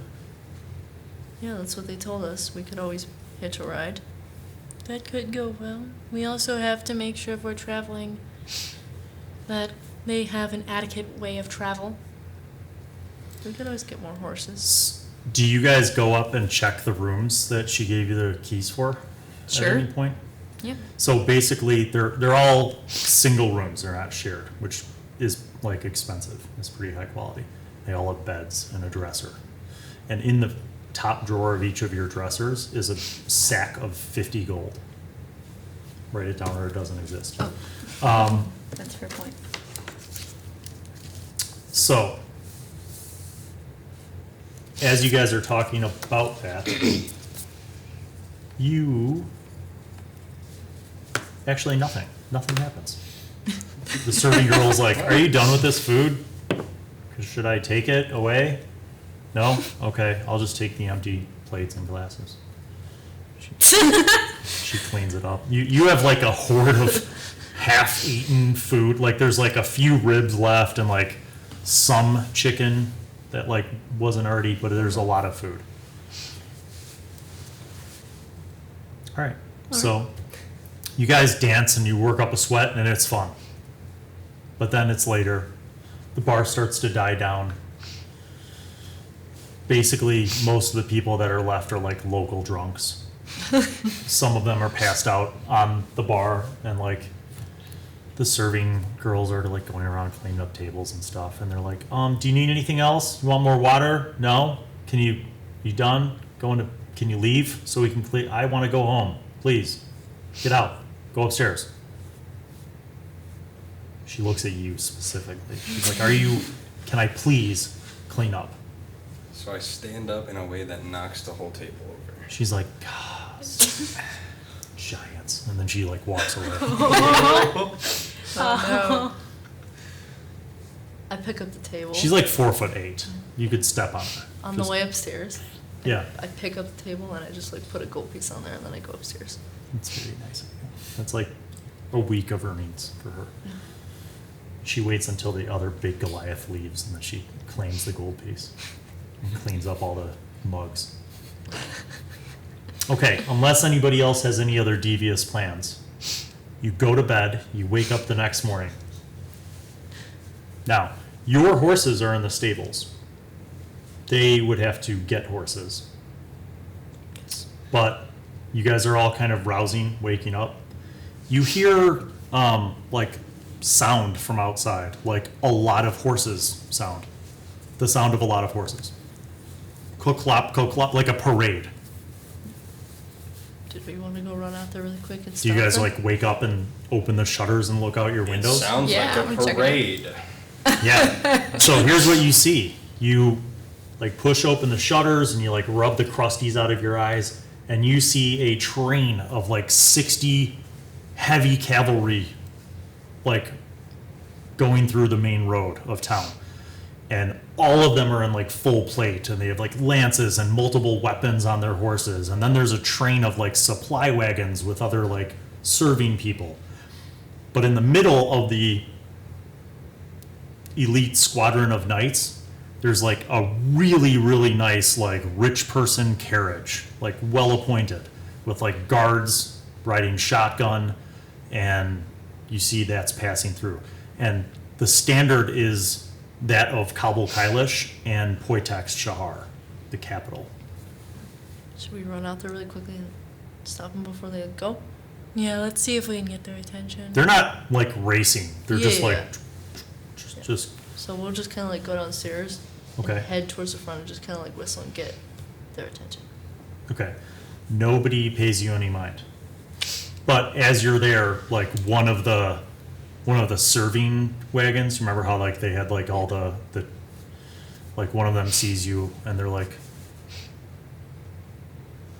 Yeah, that's what they told us. We could always hitch a ride. That could go well. We also have to make sure if we're traveling that they have an adequate way of travel. We could always get more horses. Do you guys go up and check the rooms that she gave you the keys for? Sure. At any point? Yeah. So basically, they're all single rooms. They're not shared, which is like expensive. It's pretty high quality. They all have beds and a dresser. And in the top drawer of each of your dressers is a sack of 50 gold. Write it down or it doesn't exist. That's a fair point. So, as you guys are talking about that, you actually nothing happens. The serving girl's like, "Are you done with this food? Should I take it away?" No? Okay, I'll just take the empty plates and glasses. She cleans it up. You have like a horde of half-eaten food. Like there's like a few ribs left and like some chicken that like wasn't already, but there's a lot of food. All right. So you guys dance and you work up a sweat and it's fun. But then it's later. The bar starts to die down. Basically, most of the people that are left are like local drunks. Some of them are passed out on the bar, and like the serving girls are like going around cleaning up tables and stuff. And they're like, do you need anything else? You want more water? No? You done? Can you leave so we can clean? I want to go home. Please, get out. Go upstairs. She looks at you specifically. She's like, can I please clean up? So I stand up in a way that knocks the whole table over. She's like, God, giants. And then she like walks away. Oh no. I pick up the table. She's like 4'8". You could step on her. on Just- the way upstairs. Yeah, I pick up the table and I just like put a gold piece on there and then I go upstairs. that's very nice of you. That's like a week of earnings for her. She waits until the other big Goliath leaves and then she claims the gold piece and cleans up all the mugs. Okay, unless anybody else has any other devious plans, you go to bed, you wake up the next morning. Now, your horses are in the stables. They would have to get horses. But you guys are all kind of rousing, waking up. You hear like sound from outside, like a lot of horses sound. The sound of a lot of horses. Cook-clop, like a parade. Did we want to go run out there really quick and Do stop you guys them? like wake up and open the shutters and look out your It windows? sounds Yeah, I'm like gonna a check it out. parade. Yeah. So here's what you see. You like push open the shutters and you like rub the crusties out of your eyes, and you see a train of like 60 heavy cavalry like going through the main road of town. And all of them are in like full plate, and they have like lances and multiple weapons on their horses. And then there's a train of like supply wagons with other like serving people. But in the middle of the elite squadron of knights, there's like a really, really nice like rich person carriage, like well appointed, with like guards riding shotgun, and you see that's passing through. And the standard is that of Kabul Kailish and Poitex Shahar, the capital. Should we run out there really quickly and stop them before they go? Yeah, let's see if we can get their attention. They're not like racing. They're just Yeah. like, Yeah. just, So we'll just kind of like go downstairs Okay. and head towards the front and just kind of like whistle and get their attention. okay. Nobody pays you any mind. But as you're there, like one of the serving wagons, remember how like they had like all the like one of them sees you and they're like,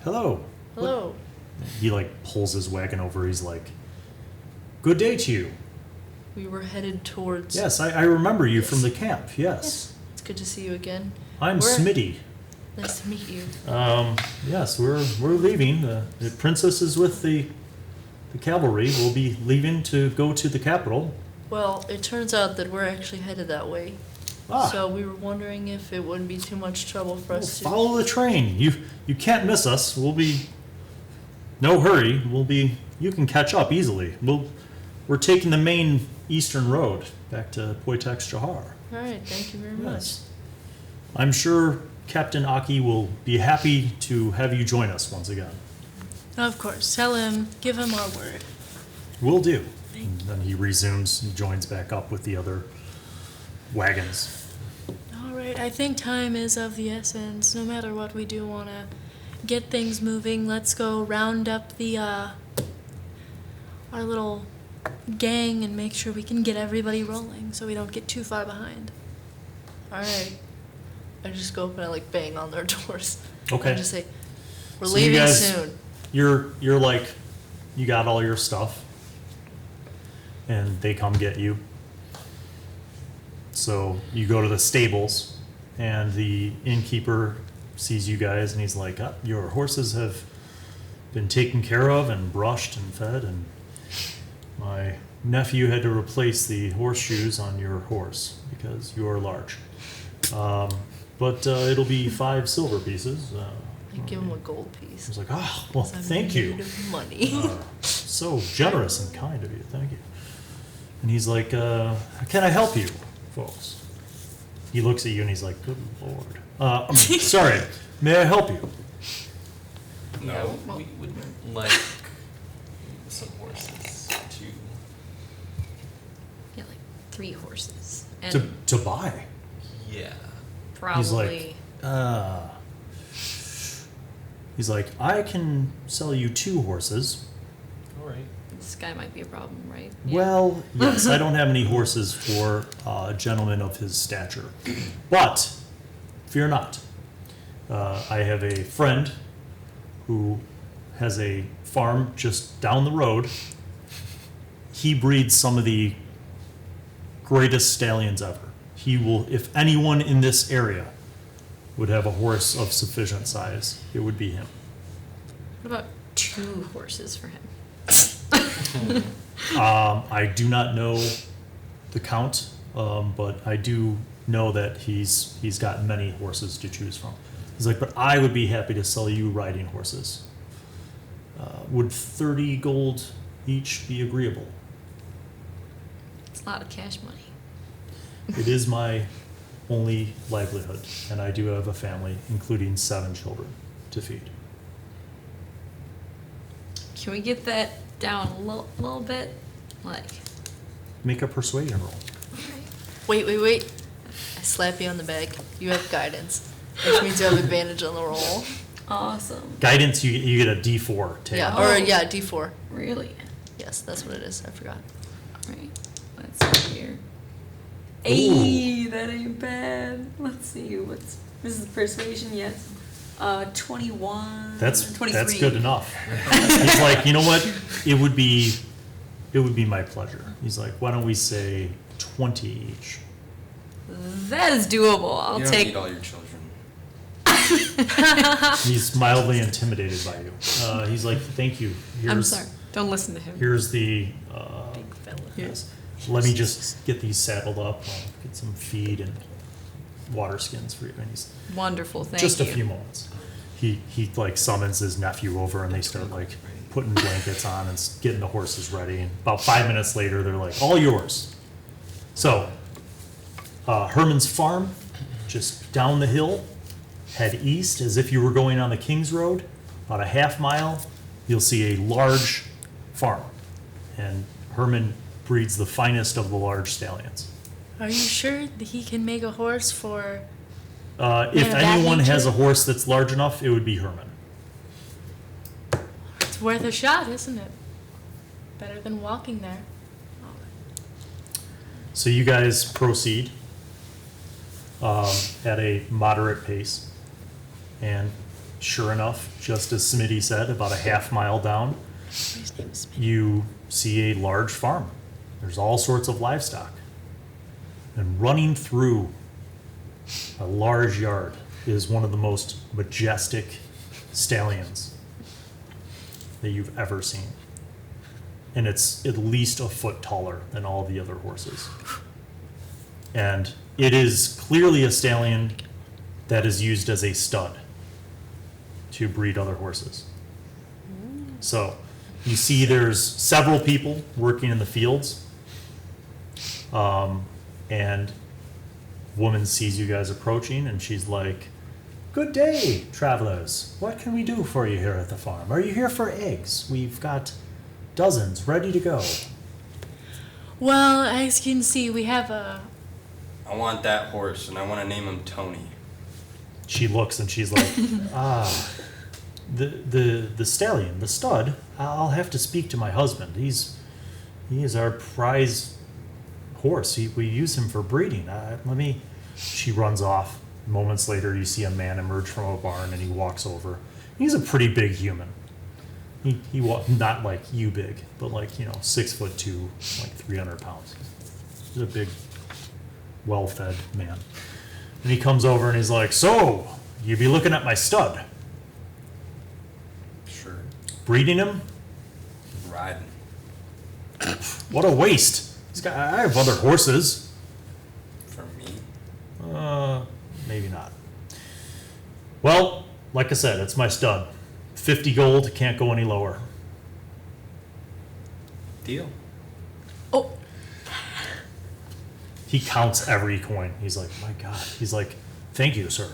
hello. Hello. He like pulls his wagon over. He's like, good day to you. We were headed towards. Yes, I remember you Yes. from the camp. Yes. It's good to see you again. I'm We're- Smitty. Nice to meet you. Yes, we're leaving. The princess is with the cavalry. We'll be leaving to go to the capital. Well, it turns out that we're actually headed that way. Ah, So we were wondering if it wouldn't be too much trouble for well, us to. follow the train. You can't miss us. We'll be no hurry. You can catch up easily. We're taking the main eastern road back to Poitex Jahar. All right, thank you very Yes. I'm sure Captain Aki will be happy to have you join us once again. Of course, tell him, give him our word. Will do. And then he resumes and joins back up with the other wagons. All right, I think time is of the essence. No matter what, we do want to get things moving. Let's go round up the our little gang and make sure we can get everybody rolling so we don't get too far behind. much. All right. I just go up and I like bang on their doors. Okay. And just say, we're So you leaving guys- soon. You're like, you got all your stuff, and they come get you. So you go to the stables, and the innkeeper sees you guys, and he's like, your horses have been taken care of and brushed and fed, and my nephew had to replace the horseshoes on your horse because you are large. But it'll be 5 silver pieces. I give him a gold I piece. was like, oh, well, 'Cause I'm thank in you. need of money. So generous and kind of you. Thank you. And he's like, can I help you, folks? He looks at you and he's like, good lord. Sorry, may I help you? Yeah, No. we would like some horses to. Yeah, like 3 horses. And To buy. Yeah. probably. He's like, he's like, I can sell you 2 horses. All right. This guy might be a problem, right? Well, yes, I don't have any horses for a gentleman of his stature. But, fear not. I have a friend who has a farm just down the road. He breeds some of the greatest stallions ever. He will, if anyone in this area would have a horse of sufficient size, it would be him. What about 2 horses for him? I do not know the count, but I do know that he's got many horses to choose from. He's like, but I would be happy to sell you riding horses. Would 30 gold each be agreeable? It's a lot of cash money. It is my only livelihood, and I do have a family, including 7 children, to feed. Can we get that down a little bit? Like, Make a persuasion roll. Wait. I slap you on the back. You have guidance, which means you have advantage on the roll. Awesome. Guidance, you get a D4 tail. Yeah, Oh. or yeah, D4. Really? Yes, that's what it is. I forgot. Right. Let's see here. Hey, that ain't bad. Let's see. This is persuasion, yes. 21. That's 23. good enough. He's like, you know what? It would be my pleasure. He's like, why don't we say 20 each? That is doable. I'll You don't take. need all your children. He's mildly intimidated by you. He's like, thank you. I'm sorry. Don't listen to him. Here's the. Big fella. Yes. Let me just get these saddled up. I'll get some feed and water skins for you. And he's Wonderful. Thank just you. a few moments. He like summons his nephew over, and they start like putting blankets on and getting the horses ready. And about 5 minutes later, they're like, all yours. So, Herman's farm, just down the hill, head east as if you were going on the King's Road. About a half mile, you'll see a large farm. And Herman breeds the finest of the large stallions. Are you sure that he can make a horse for? If Yeah, that anyone has nature. a horse that's large enough, it would be Herman. It's worth a shot, isn't it? Better than walking there. So you guys proceed at a moderate pace. And sure enough, just as Smitty said, about a half mile down, His name is you see a large farm. There's all sorts of livestock. And running through a large yard is one of the most majestic stallions that you've ever seen. And it's at least a foot taller than all the other horses. And it is clearly a stallion that is used as a stud to breed other horses. So you see there's several people working in the fields. And a woman sees you guys approaching, and she's like, "Good day, travelers. What can we do for you here at the farm? Are you here for eggs? We've got dozens ready to go." Well, as you can see, we have a. I want that horse, and I want to name him Tony. She looks and she's like, the stallion, the stud, I'll have to speak to my husband. He is our prize horse. We use him for breeding. She runs off. Moments later, you see a man emerge from a barn, and he walks over. He's a pretty big human. He not like you big, but like, 6'2", like 300 pounds. He's a big, well-fed man. And he comes over and he's like, "So, you be looking at my stud? Sure. Breeding him? Riding. What a waste. I have other horses." For me. Maybe not. Well, like I said, it's my stud. 50 gold, can't go any lower. Deal. Oh, He counts every coin. He's like, "My God." He's like, "Thank you, sir."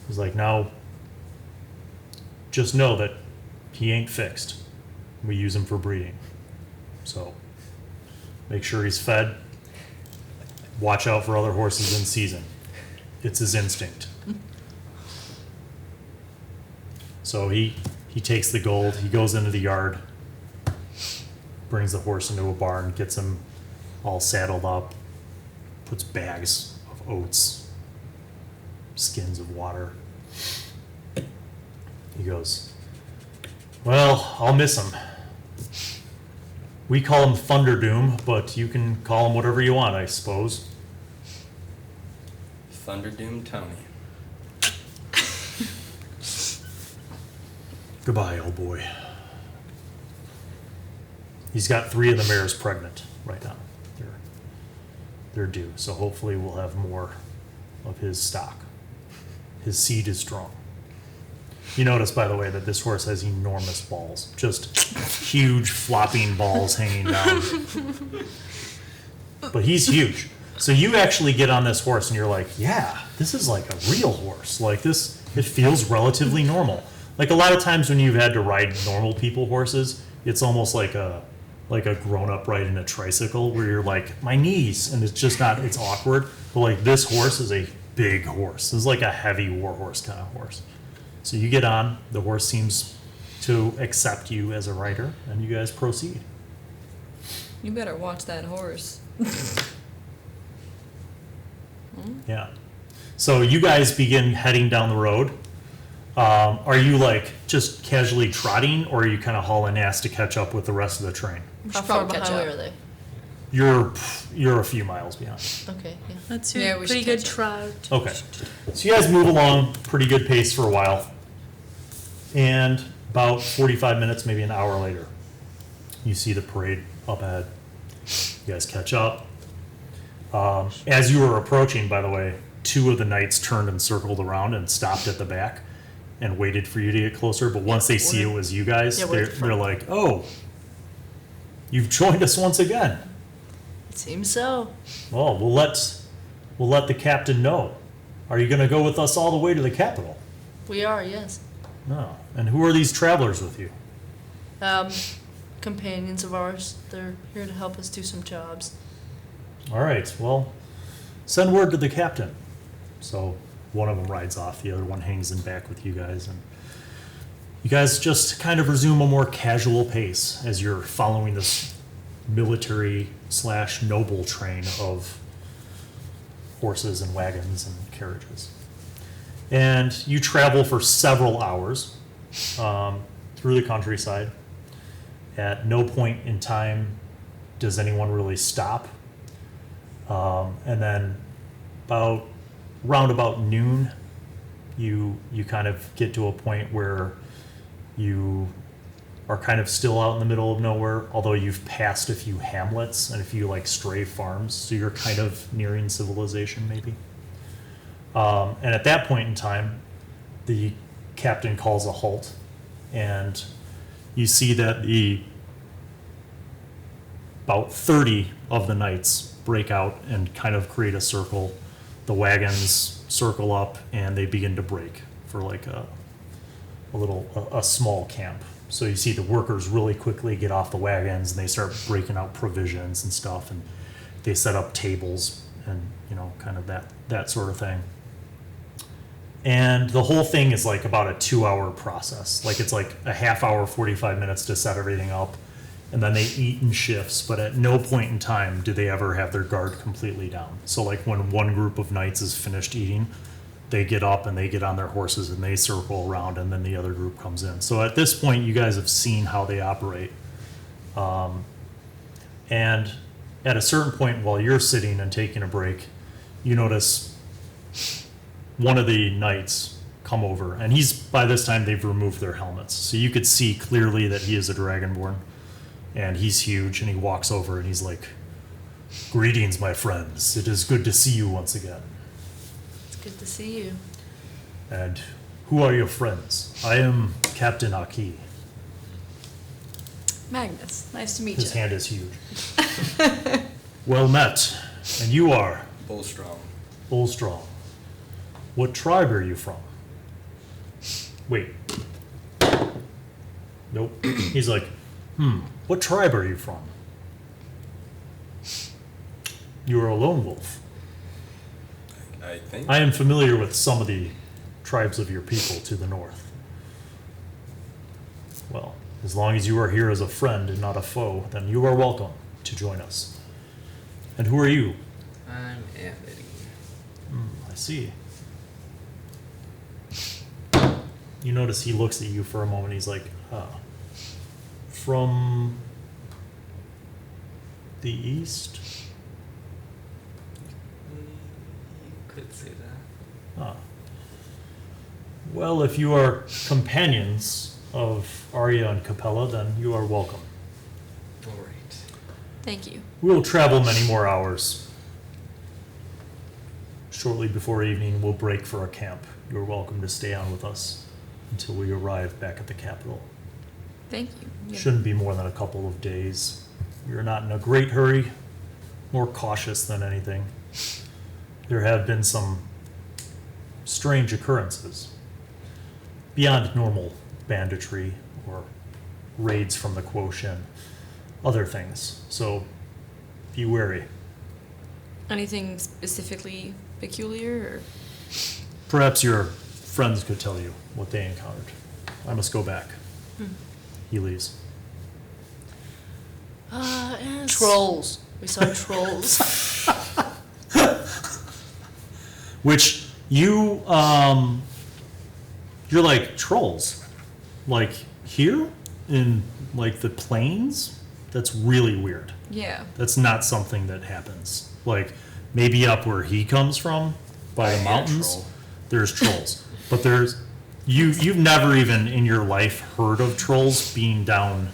He's like, "Now, just know that he ain't fixed. We use him for breeding. So, make sure he's fed. Watch out for other horses in season. It's his instinct." So he takes the gold. He goes into the yard, brings the horse into a barn, gets him all saddled up, puts bags of oats, skins of water. He goes, "Well, I'll miss him. We call him Thunderdoom, but you can call him whatever you want, I suppose." Thunderdoom Tony. "Goodbye, old boy." He's got 3 of the mares pregnant right now. They're due, so hopefully we'll have more of his stock. His seed is strong. You notice, by the way, that this horse has enormous balls. Just huge flopping balls hanging down. But he's huge. So you actually get on this horse and you're like, "Yeah, this is like a real horse. Like this, it feels relatively normal." Like a lot of times when you've had to ride normal people horses, it's almost like a grown-up riding a tricycle where you're like, "My knees," and it's just not, it's awkward. But like this horse is a big horse. This is like a heavy war horse kind of horse. So you get on, the horse seems to accept you as a rider, and you guys proceed. You better watch that horse. Yeah. So you guys begin heading down the road. Are you like just casually trotting, or are you kind of hauling ass to catch up with the rest of the train? How should far probably catch behind up. are they? You're a few miles behind. Okay, yeah. That's Yeah, a we pretty should good catch trout. Okay. So you guys move along pretty good pace for a while. And about 45 minutes, maybe an hour later, you see the parade up ahead. You guys catch up. As you were approaching, by the way, 2 of the knights turned and circled around and stopped at the back and waited for you to get closer. But once they see it was you guys, Yeah, we're they're like, oh, you've joined us once again. It seems so. Well, we'll let the captain know. Are you going to go with us all the way to the capital? We are, yes. No. And who are these travelers with you? Companions of ours. They're here to help us do some jobs. All right. Well, send word to the captain. So one of them rides off. The other one hangs in back with you guys. And you guys just kind of resume a more casual pace as you're following this military/noble train of horses and wagons and carriages. And you travel for several hours through the countryside. At no point in time does anyone really stop. And then round about noon, you kind of get to a point where you are kind of still out in the middle of nowhere, although you've passed a few hamlets and a few like stray farms, so you're kind of nearing civilization maybe. And at that point in time, the captain calls a halt, and you see that about 30 of the knights break out and kind of create a circle. The wagons circle up and they begin to break for like a small camp. So you see the workers really quickly get off the wagons and they start breaking out provisions and stuff, and they set up tables and kind of that sort of thing. And the whole thing is like about a 2-hour process. Like it's like a half hour, 45 minutes to set everything up, and then they eat in shifts, but at no point in time do they ever have their guard completely down. So like when one group of knights is finished eating, they get up and they get on their horses and they circle around, and then the other group comes in. So at this point, you guys have seen how they operate. And at a certain point, while you're sitting and taking a break, you notice one of the knights come over, and by this time they've removed their helmets. So you could see clearly that he is a Dragonborn, and he's huge, and he walks over and he's like, "Greetings, my friends. It is good to see you once again. It's good to see you. And who are your friends? I am Captain Aki." Magnus, nice to meet His you. hand is huge. Well met. And you are Bullstrong. Bullstrong. What tribe are you from? Wait. Nope. He's like, what tribe are you from? You are a lone wolf. I think. I am familiar with some of the tribes of your people to the north. Well, as long as you are here as a friend and not a foe, then you are welcome to join us. And who are you? I'm Amity. I see. You notice he looks at you for a moment. He's like, from the east? You could say that. Ah. Well, if you are companions of Areia and Capella, then you are welcome. All right. Thank you. We will travel many more hours. Shortly before evening, we'll break for a camp. You're welcome to stay on with us until we arrive back at the capital. Thank you. Yeah. Shouldn't be more than a couple of days. You're not in a great hurry, more cautious than anything. There have been some strange occurrences beyond normal banditry or raids from the Quotient, other things. So be wary. Anything specifically peculiar? Or? Perhaps your friends could tell you what they encountered. I must go back. He leaves. As- Trolls. We saw trolls. Which you're like, trolls? Like here? In like the plains? That's really weird. Yeah. That's not something that happens. Like maybe up where he comes from, by the hate a mountains, troll. there's trolls. But you've never even in your life heard of trolls being down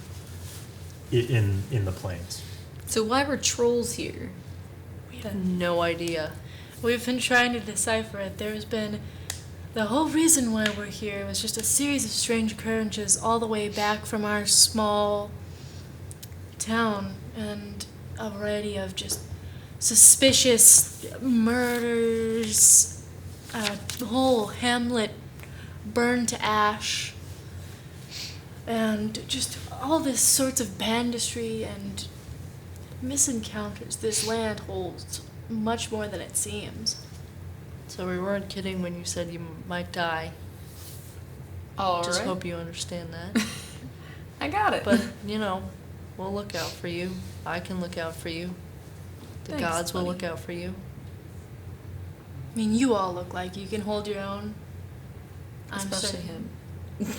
in the plains. So why were trolls here? We have no idea. We've been trying to decipher it. There's been the whole reason why we're here was just a series of strange occurrences all the way back from our small town, and a variety of just suspicious murders, the whole hamlet burned to ash, and just all this sorts of banditry and misencounters. This land holds much more than it seems. So we weren't kidding when you said you might die. All Just right. hope you understand that. I got it. But, we'll look out for you. I can look out for you. The Thanks, gods will buddy. look out for you. I mean, you all look like you can hold your own. I'm Especially certain. him.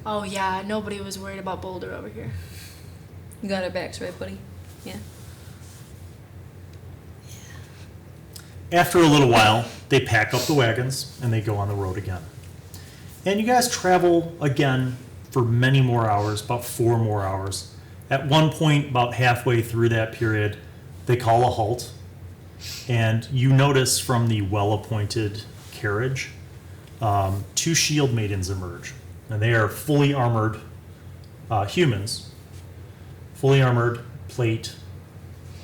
Oh yeah, nobody was worried about Boulder over here. You got our backs, right, buddy? Yeah. After a little while, they pack up the wagons and they go on the road again. And you guys travel again for many more hours, about 4 more hours. At one point, about halfway through that period, they call a halt. And you notice from the well-appointed carriage, 2 shield maidens emerge. And they are fully armored humans. Fully armored, plate,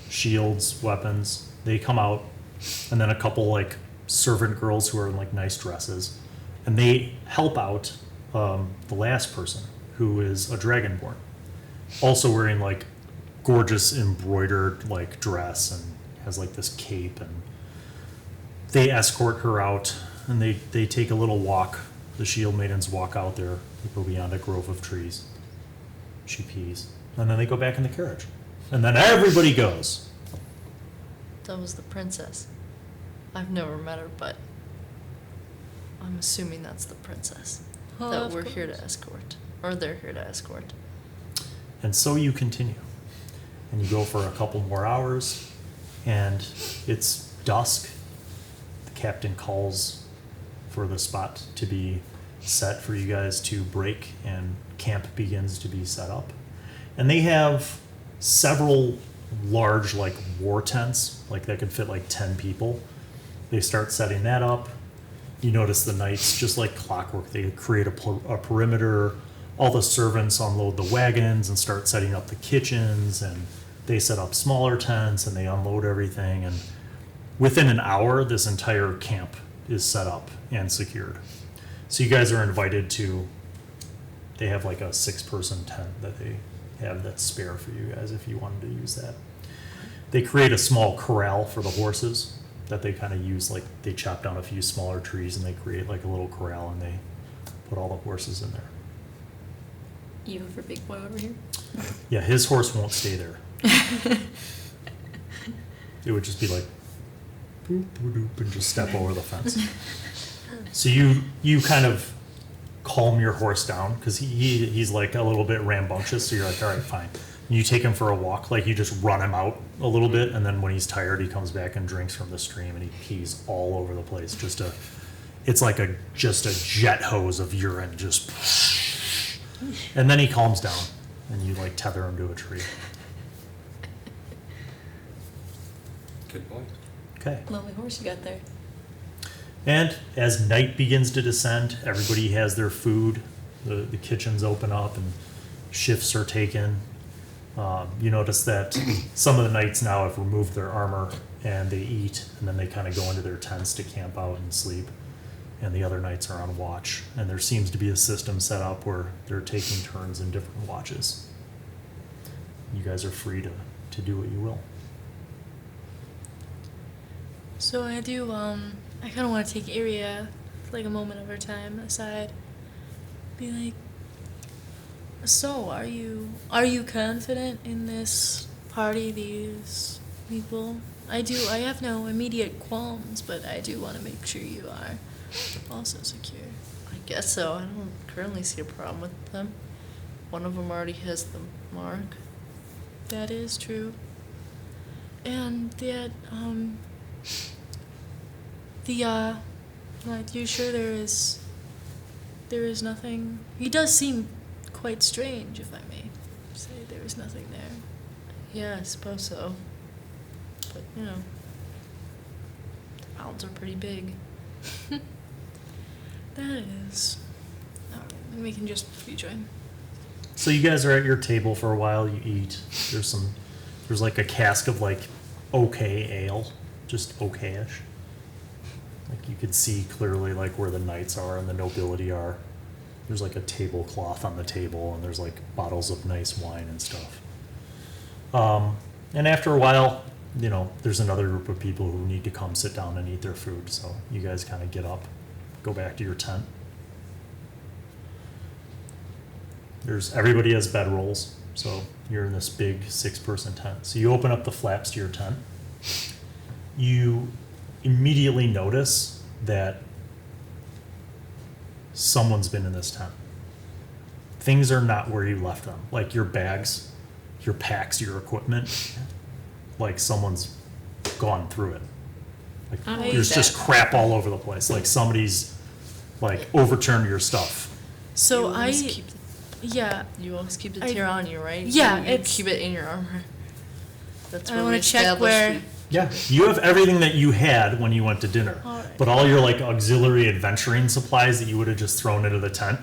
shields, weapons. They come out. And then a couple like servant girls who are in like nice dresses, and they help out the last person who is a dragonborn, also wearing like gorgeous embroidered like dress and has like this cape, and they escort her out and they take a little walk. The shield maidens walk out there. They go beyond a grove of trees. She pees, and then they go back in the carriage, and then everybody goes. That was the princess. I've never met her, but I'm assuming that's the princess Oh, that of we're here to course. escort. Or they're here to escort. And so you continue. And you go for a couple more hours, and it's dusk. The captain calls for the spot to be set for you guys to break, and camp begins to be set up. And they have several large, like, war tents, like that could fit like 10 people. They start setting that up. You notice the knights, just like clockwork, they create a perimeter. All the servants unload the wagons and start setting up the kitchens, and they set up smaller tents and they unload everything. And within an hour, this entire camp is set up and secured. So you guys are invited to, they have like a 6-person tent that they have that's spare for you guys if you wanted to use that. They create a small corral for the horses that they kind of use, like they chop down a few smaller trees and they create like a little corral, and they put all the horses in there. Even for big boy over here. Yeah, his horse won't stay there. It would just be like boop, boop, boop, and just step over the fence. So you kind of calm your horse down because he's like a little bit rambunctious. So you're like, all right, fine. And you take him for a walk, like you just run him out a little bit, and then when he's tired, he comes back and drinks from the stream, and he pees all over the place. It's like just a jet hose of urine, just. And then he calms down, and you like tether him to a tree. Good boy. Okay. Lovely horse you got there. And as night begins to descend, everybody has their food. The kitchens open up and shifts are taken. You notice that some of the knights now have removed their armor and they eat, and then they kind of go into their tents to camp out and sleep. And the other knights are on watch. And there seems to be a system set up where they're taking turns in different watches. You guys are free to do what you will. So I do, I kind of want to take Areia like a moment of her time aside, be like, so are you confident in this party, these people? I have no immediate qualms, but I do want to make sure you are also secure. I guess so. I don't currently see a problem with them. One of them already has the mark. That is true. And yet, like, you sure there is nothing? He does seem quite strange, if I may say. There is nothing there. Yeah, I suppose so. But, you know, the mountains are pretty big. That is. Alright, then we can just rejoin. So you guys are at your table for a while. You eat. There's like a cask of like okay ale, just okayish. Like you could see clearly like where the knights are and the nobility are. There's like a tablecloth on the table, and there's like bottles of nice wine and stuff. And after a while, you know, there's another group of people who need to come sit down and eat their food. So you guys kind of get up, go back to your tent. Everybody has bedrolls, so you're in this big 6-person tent. So you open up the flaps to your tent. You immediately notice that someone's been in this tent. Things are not where you left them. Like your bags, your packs, your equipment, like someone's gone through it. Like I hate there's just that. crap all over the place. Like somebody's like overturned your stuff. So You always keep the, yeah, you always keep the I- tier on you, right? Yeah, you it's- keep it in your armor. That's I where wanna we check established where- we- Yeah, you have everything that you had when you went to dinner. Alright. But all your like auxiliary adventuring supplies that you would have just thrown into the tent,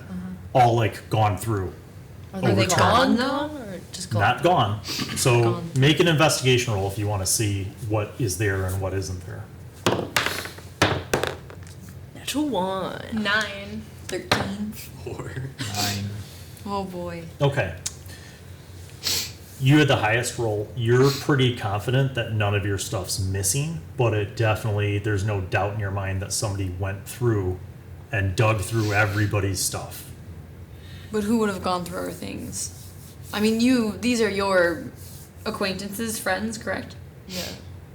all like gone through. Are they overturned. gone though? though, or just gone? Not gone. So Gone. make an investigation roll if you want to see what is there and what isn't there. Natural 1. 9. 13. 4. 9. Oh boy. Okay. You had the highest roll. You're pretty confident that none of your stuff's missing, but it definitely, there's no doubt in your mind that somebody went through and dug through everybody's stuff. But who would have gone through our things? I mean, these are your acquaintances, friends, correct? Yeah.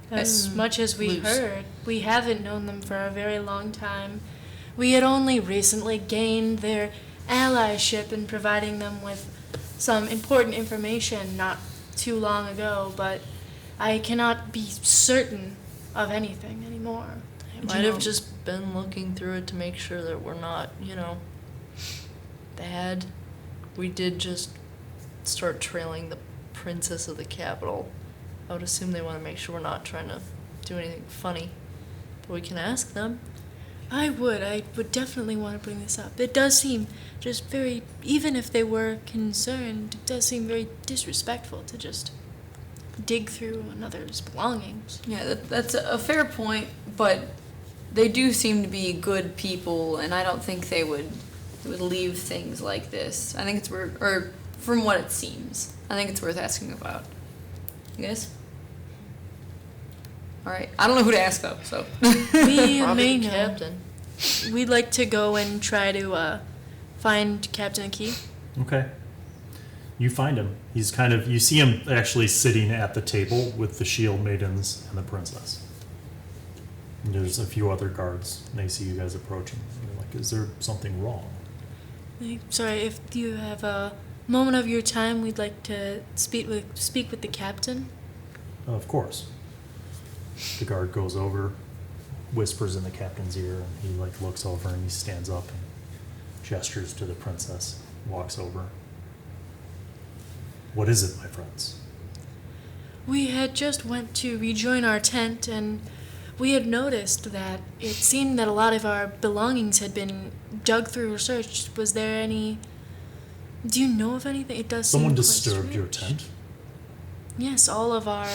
As much as we Loose. heard, we haven't known them for a very long time. We had only recently gained their allyship in providing them with some important information not too long ago, but I cannot be certain of anything anymore. I might have just been looking through it to make sure that we're not, you know, bad. We did just start trailing the princess of the capital. I would assume they want to make sure we're not trying to do anything funny. But we can ask them. I would definitely want to bring this up. It does seem just very, even if they were concerned, it does seem very disrespectful to just dig through another's belongings. Yeah, that's a fair point, but they do seem to be good people, and I don't think they would leave things like this. I think it's worth, or from what it seems, I think it's worth asking about. You guys? Alright, I don't know who to ask though, so. We Probably may the know. captain. We'd like to go and try to find Captain Key. Okay. You find him. He's kind of, you see him actually sitting at the table with the shield maidens and the princess. And there's a few other guards, and they see you guys approaching. They're like, is there something wrong? Sorry, if you have a moment of your time, we'd like to speak with the captain. Of course. The guard goes over, whispers in the captain's ear, and he like looks over and he stands up and gestures to the princess, walks over. What is it, my friends? We had just went to rejoin our tent, and we had noticed that it seemed that a lot of our belongings had been dug through or searched. Was there any... Do you know of anything? It does Someone seem quite disturbed your strange. tent? Yes, all of our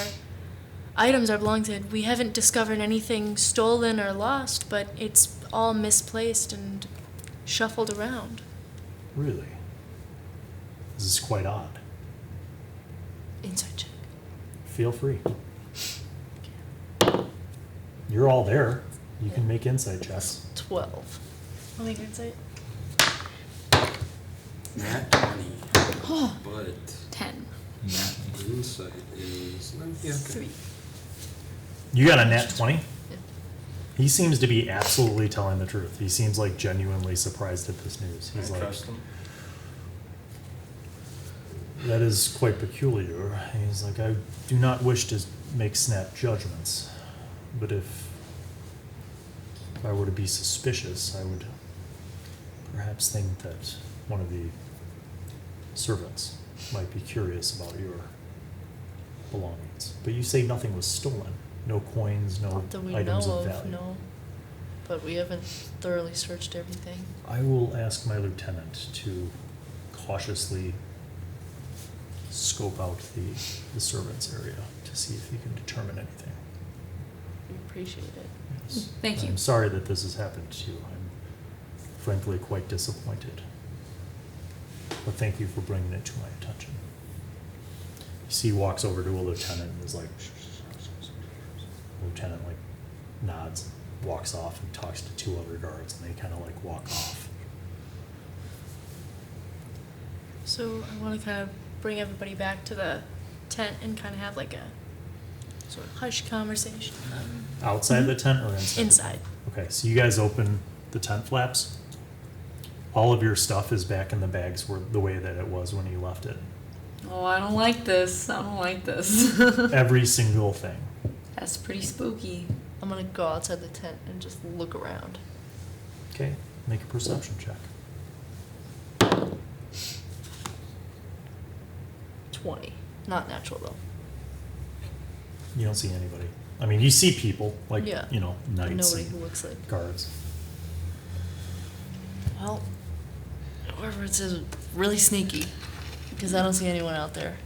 items are belonging to... We haven't discovered anything stolen or lost, but it's all misplaced and shuffled around. Really? This is quite odd. Inside check. Feel free. You're all there. You can make insight checks. 12. I'll make an insight. Nat 20. But 10. insight is. Yeah, okay. 3. You got a nat 20? Yeah. He seems to be absolutely telling the truth. He seems like genuinely surprised at this news. He's I like, trust him. that is quite peculiar. He's like, I do not wish to make snap judgments, but if I were to be suspicious, I would perhaps think that one of the servants might be curious about your belongings. But you say nothing was stolen. No coins, no Not that we items know of of, value. no. But we haven't thoroughly searched everything. I will ask my lieutenant to cautiously scope out the servants area to see if he can determine anything. We appreciate it. Yes. Thank you. I'm sorry that this has happened to you. I'm frankly quite disappointed. But thank you for bringing it to my attention. You see, he walks over to a lieutenant and is like, lieutenant like nods, walks off and talks to 2 other guards, and they kind of like walk off. So I want to kind of bring everybody back to the tent and kind of have like a sort of hush conversation. Outside the tent or inside? Inside. Okay, so you guys open the tent flaps. All of your stuff is back in the bags where the way that it was when you left it. Oh, I don't like this. I don't like this. Every single thing. That's pretty spooky. I'm gonna go outside the tent and just look around. Okay, make a perception check. 20. Not natural though. You don't see anybody. I mean, you see people, like, Yeah. you know, But knights nobody and who looks like. guards. Well, whoever it is really sneaky. Because I don't see anyone out there.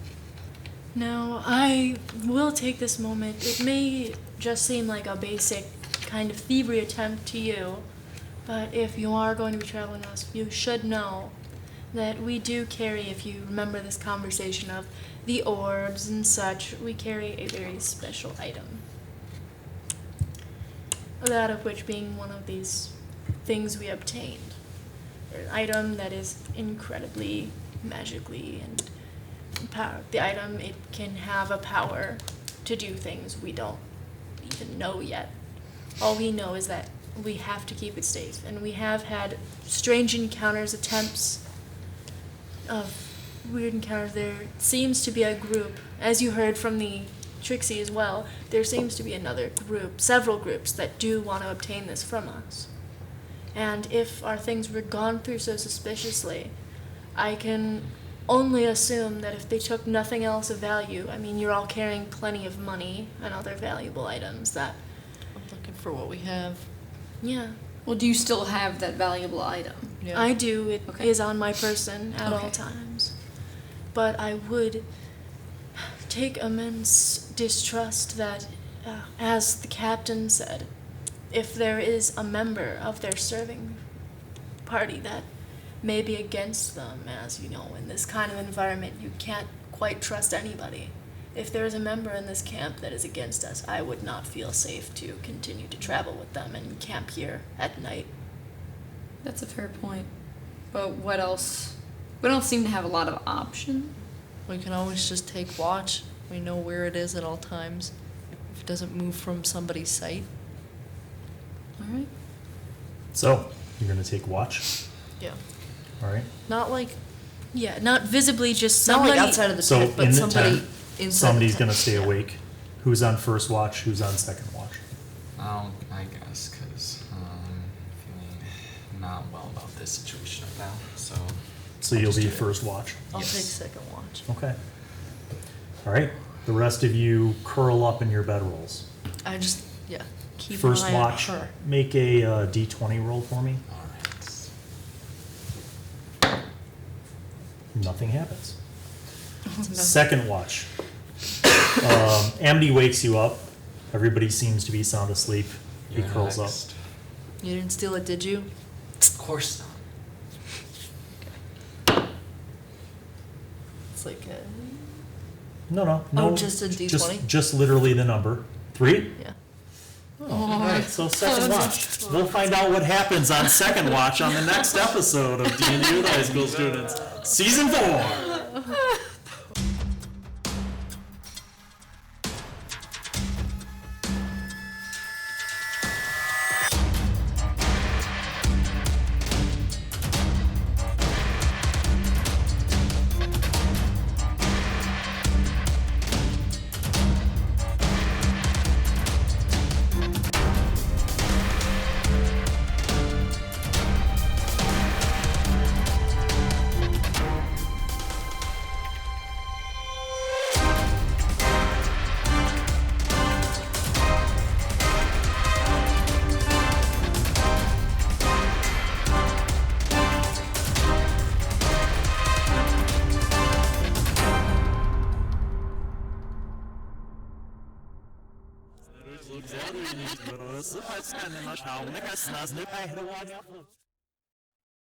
Now, I will take this moment. It may just seem like a basic kind of thievery attempt to you, but if you are going to be traveling with us, you should know that we do carry, if you remember this conversation of the orbs and such, we carry a very special item. That of which being one of these things we obtained. An item that is incredibly magically and power. The item, it can have a power to do things we don't even know yet. All we know is that we have to keep it safe, and we have had strange encounters, attempts of weird encounters. There seems to be a group, as you heard from the Trixie as well, there seems to be another group, several groups that do want to obtain this from us. And if our things were gone through so suspiciously, I can only assume that if they took nothing else of value, I mean, you're all carrying plenty of money and other valuable items that, I'm looking for what we have. yeah, Well, do you still have that valuable item? Yeah. I do. It is Okay. on my person at all Okay. times. But I would take immense distrust that, as the captain said, if there is a member of their serving party that may be against them, as you know, in this kind of environment, you can't quite trust anybody. If there is a member in this camp that is against us, I would not feel safe to continue to travel with them and camp here at night. That's a fair point. But what else? We don't seem to have a lot of option. We can always just take watch. We know where it is at all times. If it doesn't move from somebody's sight. All right. So, you're going to take watch, Yeah. all right? Not like Yeah, not visibly, just not somebody. like outside of the So, tent, in but the somebody tent, inside. somebody's the going to tent. stay Yeah. awake. Who's on first watch? Who's on second watch? I guess, because feeling not well about this situation right now. So So I'll you'll just be do it. first watch. I'll Yes. take second watch. Okay. All right. The rest of you curl up in your bedrolls. I just, yeah, keep First an eye watch, on her. make a D20 roll for me. all right. Nothing happens. No. Second watch. Amity wakes you up. Everybody seems to be sound asleep. He You're curls up. next. You didn't steal it, did you? Of course not. It's like a, No, Oh, just a D20? Just literally the number. 3? yeah. All right, so second watch. We'll find out what happens on second watch on the next episode of D&D with High School Students, Season 4.